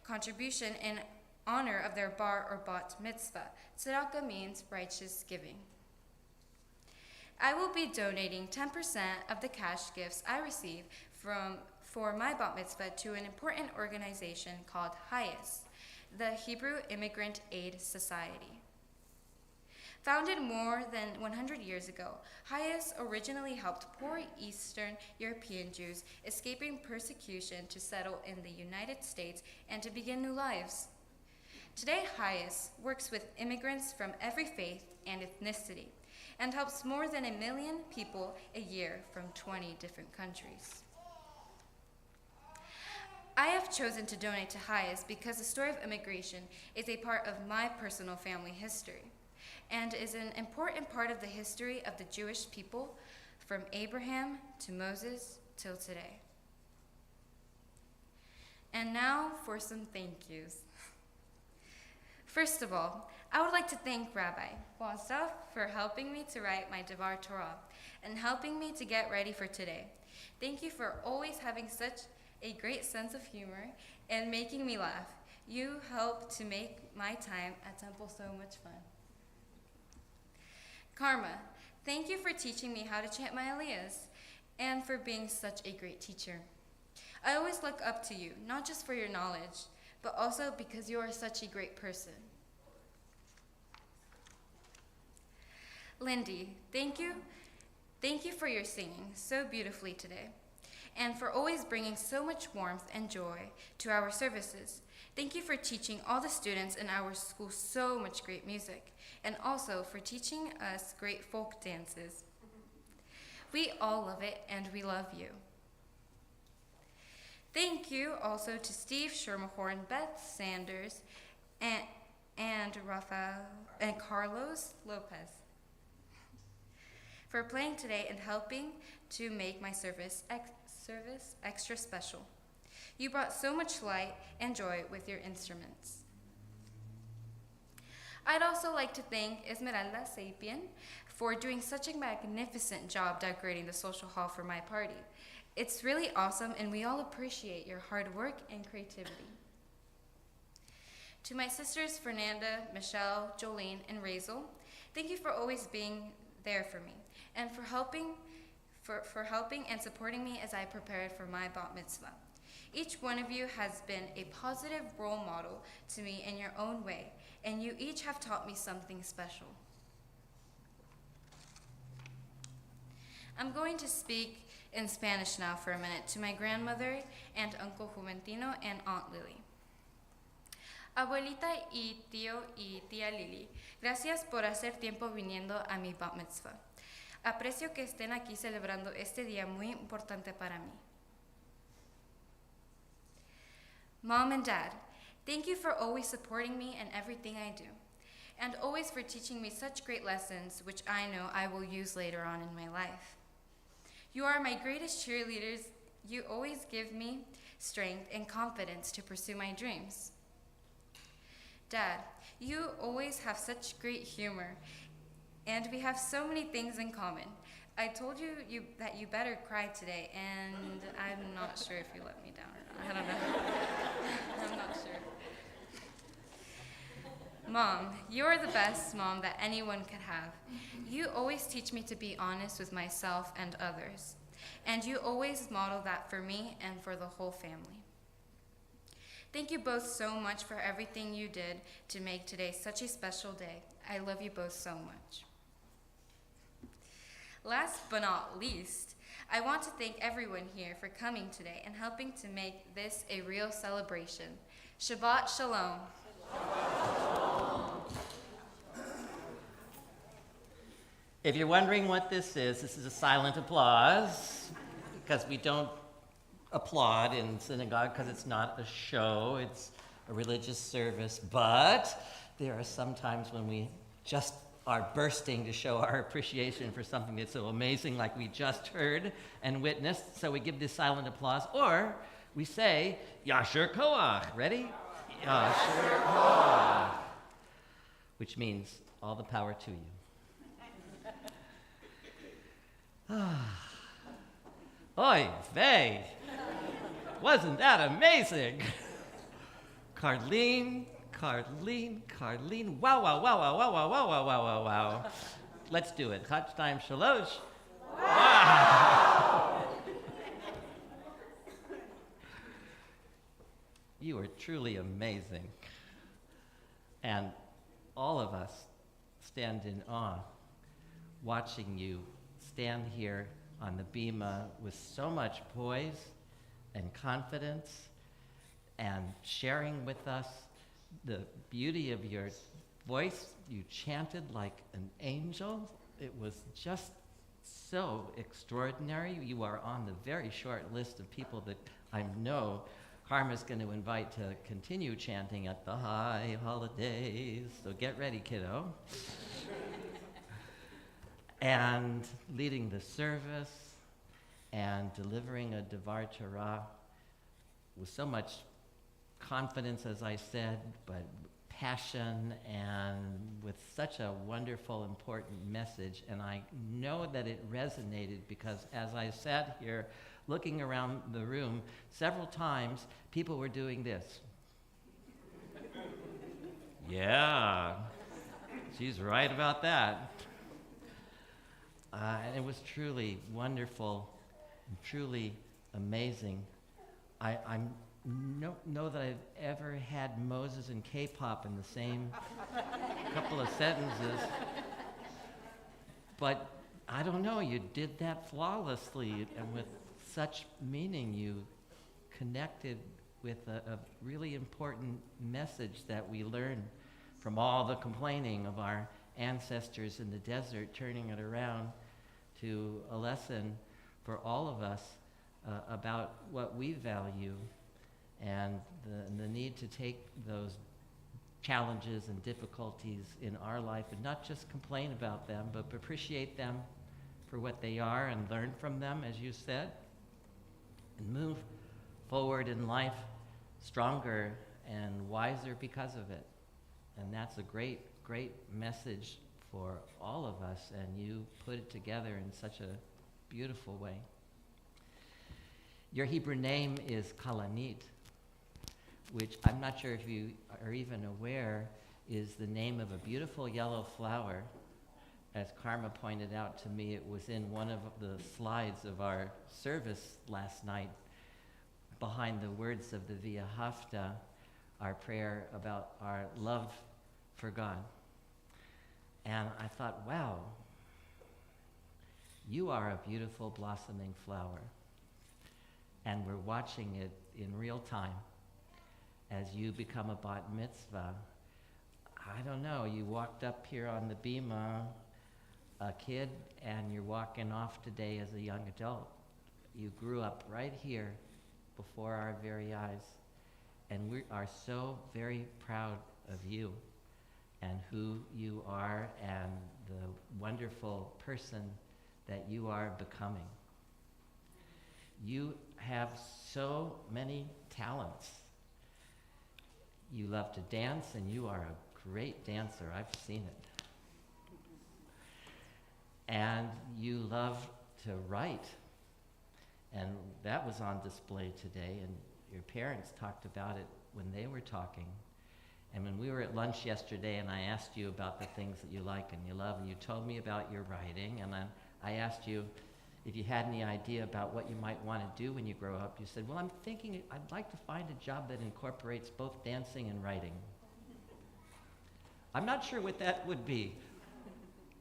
contribution in honor of their bar or bat mitzvah. Tzedakah means righteous giving. I will be donating 10% of the cash gifts I receive for my bat mitzvah to an important organization called HIAS, the Hebrew Immigrant Aid Society. Founded more than 100 years ago, HIAS originally helped poor Eastern European Jews escaping persecution to settle in the United States and to begin new lives. Today, HIAS works with immigrants from every faith and ethnicity and helps more than 1 million people a year from 20 different countries. I have chosen to donate to Hayes because the story of immigration is a part of my personal family history and is an important part of the history of the Jewish people from Abraham to Moses till today. And now for some thank yous. First of all, I would like to thank Rabbi Vazquez for helping me to write my Devar Torah and helping me to get ready for today. Thank you for always having such a great sense of humor and making me laugh. You help to make my time at Temple so much fun. Karma, thank you for teaching me how to chant my aliyahs and for being such a great teacher. I always look up to you, not just for your knowledge, but also because you are such a great person. Lindy, thank you. Thank you for your singing so beautifully today, and for always bringing so much warmth and joy to our services. Thank you for teaching all the students in our school so much great music, and also for teaching us great folk dances. We all love it, and we love you. Thank you also to Steve Schermerhorn, Beth Sanders, and Rafael and Carlos Lopez for playing today and helping to make my service extra special. You brought so much light and joy with your instruments. I'd also like to thank Esmeralda Sapien for doing such a magnificent job decorating the social hall for my party. It's really awesome, and we all appreciate your hard work and creativity. To my sisters Fernanda, Michelle, Jolene, and Razel, thank you for always being there for me and for helping and supporting me as I prepared for my bat mitzvah. Each one of you has been a positive role model to me in your own way, and you each have taught me something special. I'm going to speak in Spanish now for a minute to my grandmother and Uncle Juventino and Aunt Lily. Abuelita y tío y tía Lili, gracias por hacer tiempo viniendo a mi bat mitzvah. Aprecio que estén aquí celebrando este día muy importante para mí. Mom and Dad, thank you for always supporting me in everything I do, and always for teaching me such great lessons which I know I will use later on in my life. You are my greatest cheerleaders. You always give me strength and confidence to pursue my dreams. Dad, you always have such great humor, and we have so many things in common. I told you that you better cry today, and I'm not sure if you let me down or not. I don't know. I'm not sure. Mom, you're the best mom that anyone could have. You always teach me to be honest with myself and others, and you always model that for me and for the whole family. Thank you both so much for everything you did to make today such a special day. I love you both so much. Last but not least, I want to thank everyone here for coming today and helping to make this a real celebration. Shabbat Shalom. If you're wondering what this is a silent applause, because we don't applaud in synagogue because it's not a show, it's a religious service, but there are some times when we just are bursting to show our appreciation for something that's so amazing, like we just heard and witnessed, so we give this silent applause, or we say, Yasher Koach. Ready? Yasher Koach. Which means all the power to you. Oy vey! Wasn't that amazing? Carlin, wow, wow, wow, wow, wow, wow, wow, wow, wow, wow, wow. Let's do it. Chad, shtayim, shalosh. Wow! You are truly amazing. And all of us stand in awe watching you stand here on the bima with so much poise and confidence and sharing with us the beauty of your voice. You chanted like an angel. It was just so extraordinary. You are on the very short list of people that I know Karma's going to invite to continue chanting at the high holidays. So get ready, kiddo. And leading the service and delivering a Devar Torah with so much confidence, as I said, but passion and with such a wonderful, important message. And I know that it resonated because as I sat here looking around the room, several times people were doing this. Yeah, she's right about that. And it was truly wonderful and truly amazing. I know that I've ever had Moses and K-pop in the same couple of sentences. But I don't know, you did that flawlessly and with such meaning. You connected with a really important message that we learn from all the complaining of our ancestors in the desert, turning it around to a lesson for all of us about what we value and the need to take those challenges and difficulties in our life and not just complain about them, but appreciate them for what they are and learn from them, as you said, and move forward in life stronger and wiser because of it. And that's a great, great message for all of us, and you put it together in such a beautiful way. Your Hebrew name is Kalanit, which I'm not sure if you are even aware is the name of a beautiful yellow flower. As Karma pointed out to me, it was in one of the slides of our service last night behind the words of the Via Hafta, our prayer about our love for God. And I thought, wow, you are a beautiful blossoming flower. And we're watching it in real time as you become a bat mitzvah. I don't know, you walked up here on the bima, a kid, and you're walking off today as a young adult. You grew up right here before our very eyes. And we are so very proud of you and who you are and the wonderful person that you are becoming. You have so many talents. You love to dance, and you are a great dancer. I've seen it. And you love to write, and that was on display today, and your parents talked about it when they were talking. And when we were at lunch yesterday and I asked you about the things that you like and you love, and you told me about your writing, and then I asked you if you had any idea about what you might want to do when you grow up. You said, well, I'm thinking I'd like to find a job that incorporates both dancing and writing. I'm not sure what that would be,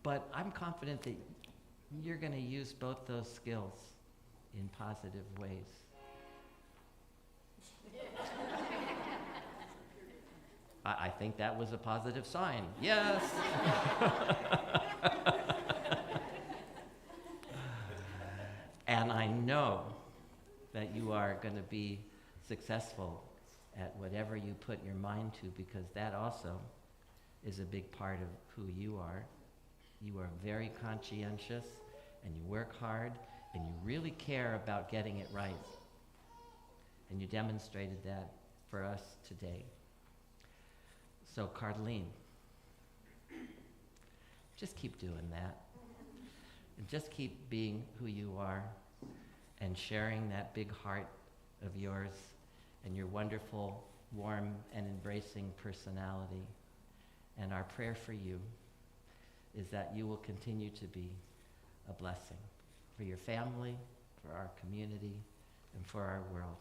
but I'm confident that you're going to use both those skills in positive ways. I think that was a positive sign. Yes. And I know that you are going to be successful at whatever you put your mind to, because that also is a big part of who you are. You are very conscientious, and you work hard, and you really care about getting it right. And you demonstrated that for us today. So, Carlin, just keep doing that. And just keep being who you are and sharing that big heart of yours and your wonderful, warm, and embracing personality. And our prayer for you is that you will continue to be a blessing for your family, for our community, and for our world.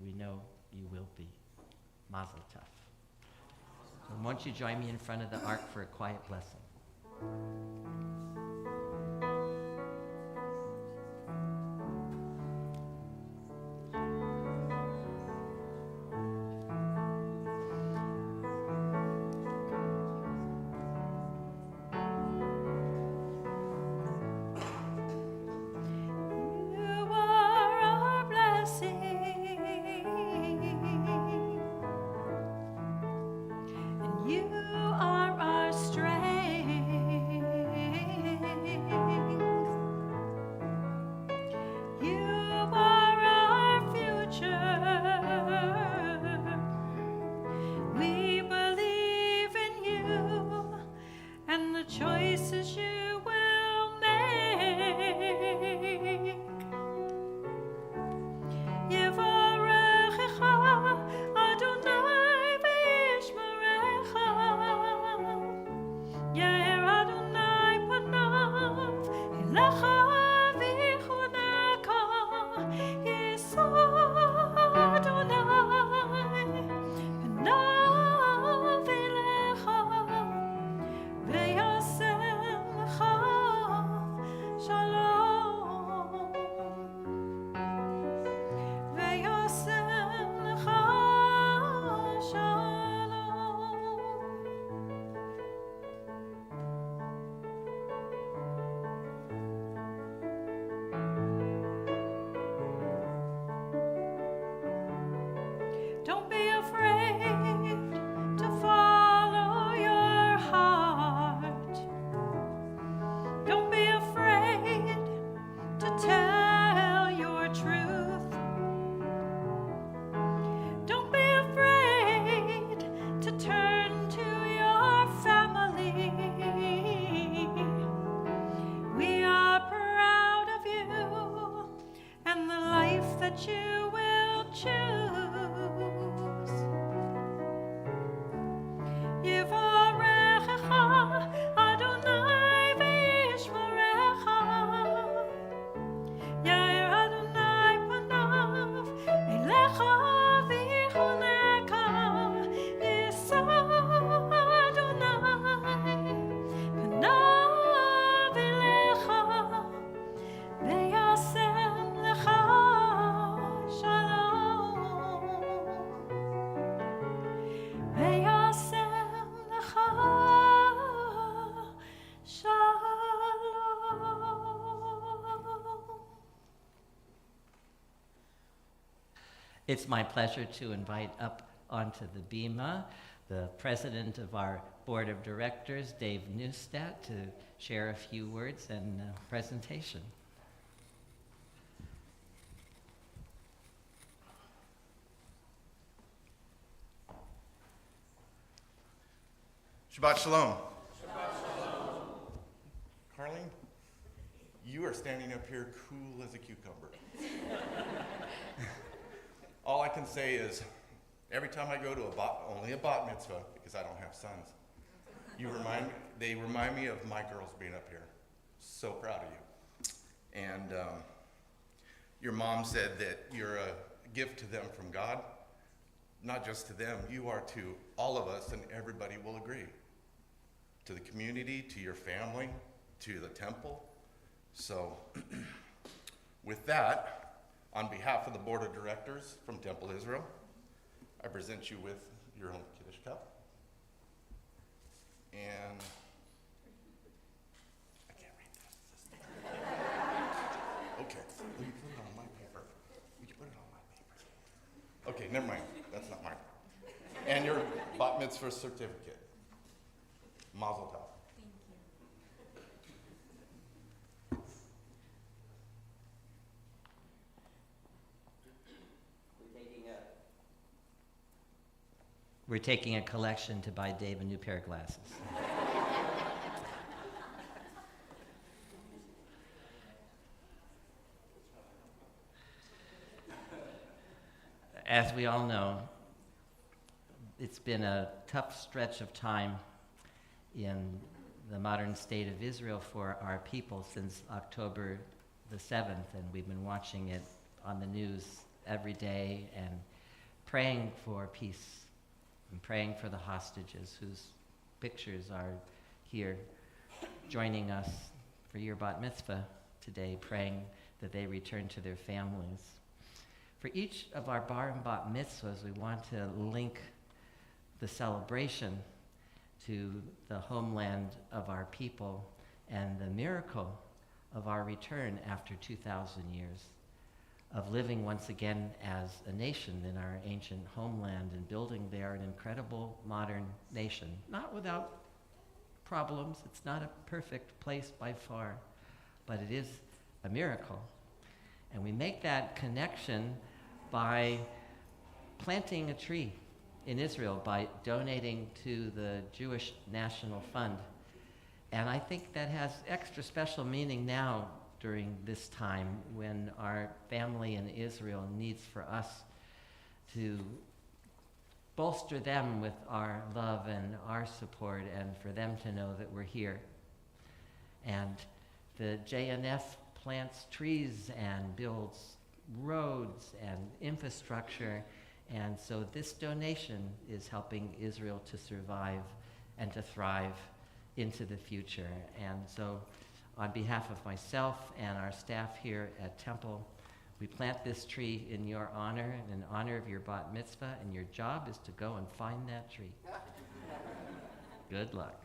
We know you will be. Mazel tov. So won't you join me in front of the ark for a quiet blessing? You are our blessing. that you will choose. Yivarechecha Adonai v'yishmerecha. Yair Adonai panav elecha v'yichuneka. Yisa Adonai panav elecha v'yasem lecha shalom. V'yasem lecha shalom. It's my pleasure to invite up onto the bima the president of our board of directors, Dave Neustadt, to share a few words and presentation. Shabbat Shalom. Carlin, you are standing up here cool as a cucumber. All I can say is, every time I go to only a bat mitzvah, because I don't have sons, they remind me of my girls being up here. So proud of you. And your mom said that you're a gift to them from God. Not just to them, you are to all of us, and everybody will agree. To the community, to your family, to the temple. So, with that, on behalf of the board of directors from Temple Israel, I present you with your own Kiddush cup. And I can't read this. Okay, will you put it on my paper? Would you put it on my paper? Okay, never mind. That's not mine. And your bat mitzvah certificate. Mazel tov. We're taking a collection to buy Dave a new pair of glasses. As we all know, it's been a tough stretch of time in the modern state of Israel for our people since October the 7th, and we've been watching it on the news every day and praying for peace and praying for the hostages whose pictures are here joining us for your bat mitzvah today, praying that they return to their families. For each of our bar and bat mitzvahs, we want to link the celebration to the homeland of our people and the miracle of our return after 2,000 years of living once again as a nation in our ancient homeland and building there an incredible modern nation. Not without problems. It's not a perfect place by far, but it is a miracle. And we make that connection by planting a tree in Israel, by donating to the Jewish National Fund. And I think that has extra special meaning now during this time when our family in Israel needs for us to bolster them with our love and our support, and for them to know that we're here. And the JNF plants trees and builds roads and infrastructure, and so this donation is helping Israel to survive and to thrive into the future. And so on behalf of myself and our staff here at Temple, we plant this tree in your honor, in honor of your bat mitzvah, and your job is to go and find that tree. Good luck.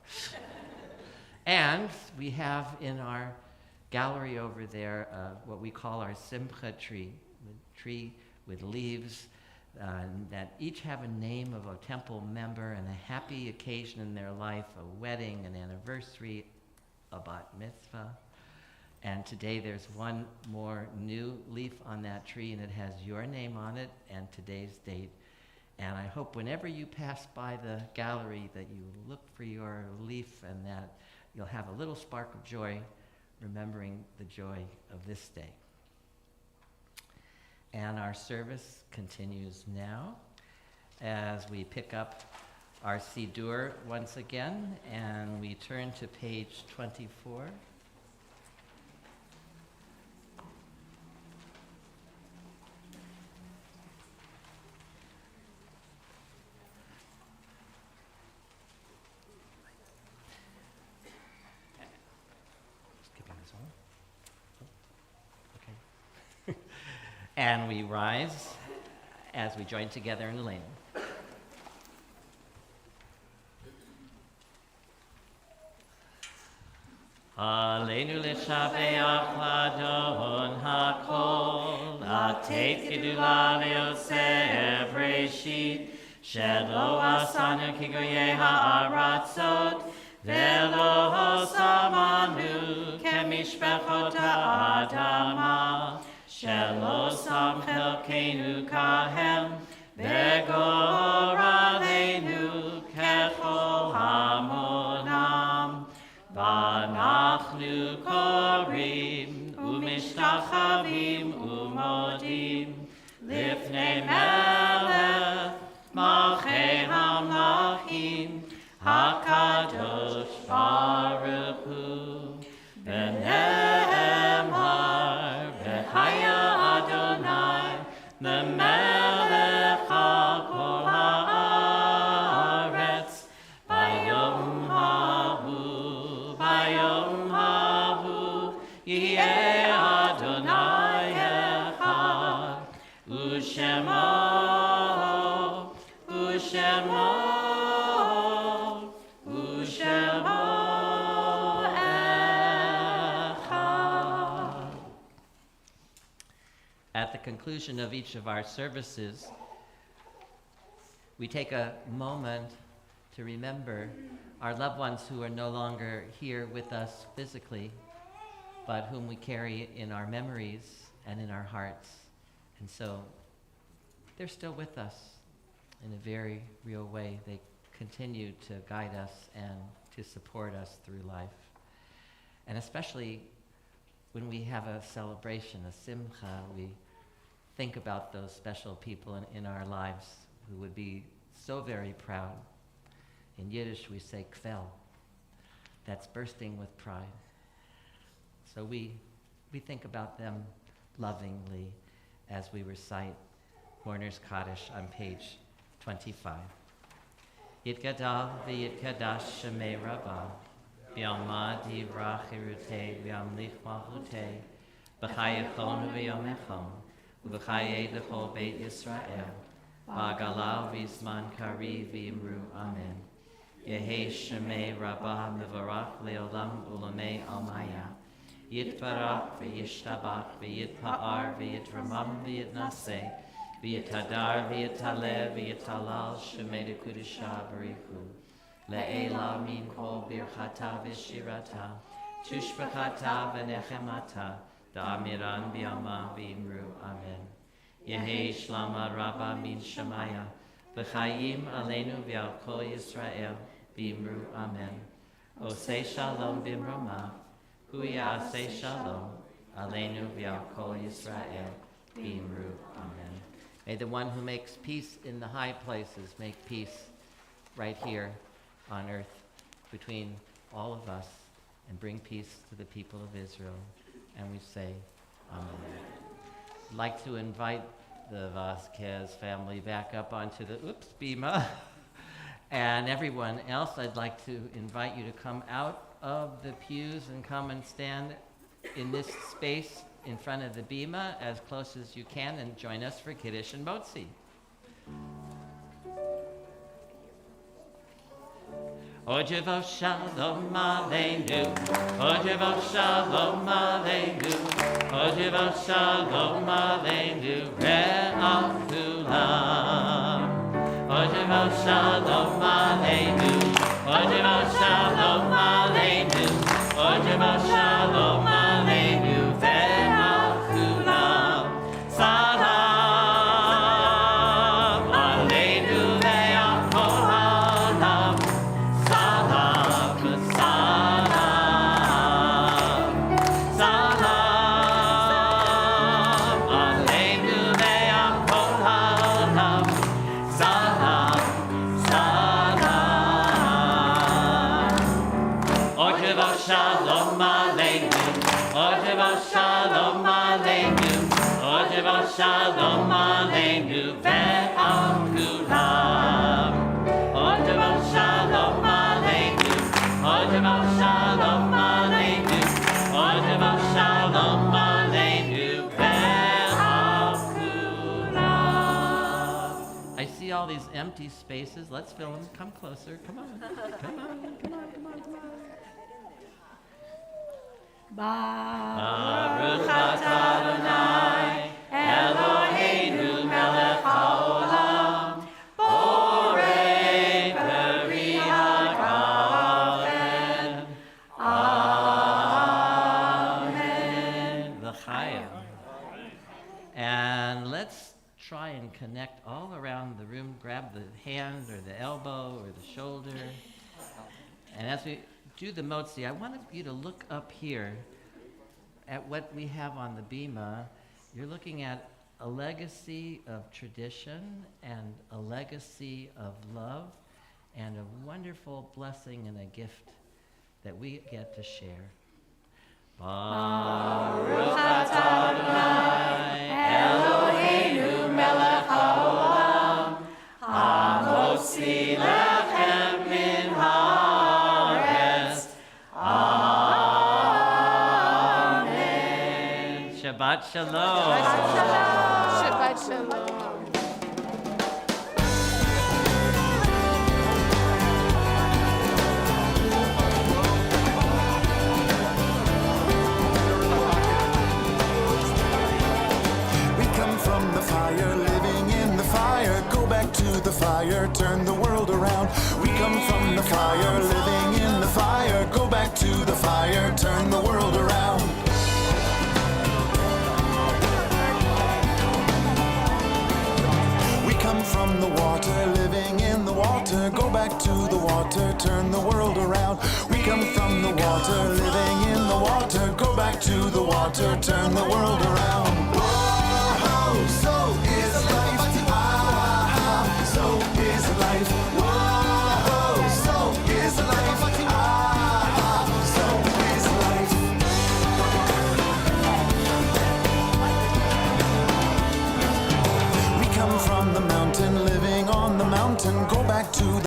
And we have in our gallery over there what we call our simcha tree, a tree with leaves that each have a name of a temple member and a happy occasion in their life, a wedding, an anniversary, a bat mitzvah. And today there's one more new leaf on that tree, and it has your name on it and today's date. And I hope whenever you pass by the gallery that you look for your leaf and that you'll have a little spark of joy remembering the joy of this day. And our service continues now as we pick up our Siddur once again, and we turn to page 24. Okay. And we rise as we join together in Aleinu. Aleinu l'shabeach l'Adon hakol, לתת גדולה ליוסף ראשית, שלא עשנו כגויי הארצות, ולא שמנו כמשפחות האדמה, שלא שם חלקנו כהם, בגורלנו ככל המונם. ואנחנו קוראים ומשתחווים ומודים לפני מלך מלכי המלכים הקדוש ברוך הוא. ונאמר והיה אדוני למלך על כל הארץ ביום ההוא. ביום ההוא יהיה אדוני אחד ושמו אחד. At the conclusion of each of our services, we take a moment to remember our loved ones who are no longer here with us physically, but whom we carry in our memories and in our hearts. And so they're still with us in a very real way. They continue to guide us and to support us through life. And especially when we have a celebration, a simcha, we think about those special people in our lives who would be so very proud. In Yiddish, we say kvel. That's bursting with pride. So we think about them lovingly as we recite Warner's Kaddish on page 25. Yitgadal v'yitkadash shemei Rabbah, b'yalma divrach irutei v'yamlich malchutei, b'chayechon v'yom echon, v'chayei d'chol beit Yisrael, b'agalav v'zman kari v'imru amen. Yehi shemei Rabbah mevarach le'olam ulamei almaya, yitbarach v'yishtabach v'yitpa'ar v'yitramam v'yitnaseh, v'yitadar v'yitaleh v'yitalal shemei dekudisha barichu, le'ela min kol birchata v'shirata, tushbachata v'nechemata, da'amiran b'yama v'imru amen. Yehi shlama rabba min shemaya, v'chayim aleinu v'al kol Yisrael, v'imru amen. Osei shalom b'mromah, hu ya'aseh shalom, aleinu v'al kol Yisrael, v'imru amen. May the one who makes peace in the high places make peace right here on earth between all of us and bring peace to the people of Israel. And we say, amen. I'd like to invite the Vazquez family back up onto the bima. And everyone else, I'd like to invite you to come out of the pews and come and stand in this space in front of the bima as close as you can and join us for Kiddush and Motzi. Ojevo shalom aleinu, Ojevo shalom aleinu, Ojevo shalom aleinu, re'achulam. Ojevo shalom aleinu, Ojevo shalom aleinu, Ojevo shalom aleinu, ve'achulam. Salam aleinu ve'achol ha'olam. Salam, salam, salam aleinu ve'achol Shalom Aleinu ve'al kulam. Odemo Shalom Aleinu. Odemo Shalom Aleinu. Odemo Shalom Aleinu ve'al kulam. I see all these empty spaces. Let's fill them. Come closer. Come on. Come on. Come on. Come on. Come on. Baruch atah Adonai, Eloheinu melech haolam, borei peri hagafen. Amen. L'chaim. And let's try and connect all around the room. Grab the hand or the elbow or the shoulder. And as we do the motzi, I want you to look up here at what we have on the bima. You're looking at a legacy of tradition and a legacy of love and a wonderful blessing and a gift that we get to share. Baruch atah Adonai Eloheinu melech haolam hamotzi lechem min haaretz. Amen. Shabbat shalom. Shabbat shalom. From the fire, living in the fire, go back to the fire, turn the world around. We come from the fire, living in the fire, go back to the fire, turn the world around. We come from the water, living in the water, go back to the water, turn the world around. We come from the water, living in the water, go back to the water, turn the world around. So is life. Ah, so is life. Whoa, so is life. Ah, so is life. We come from the mountain, living on the mountain, go back to the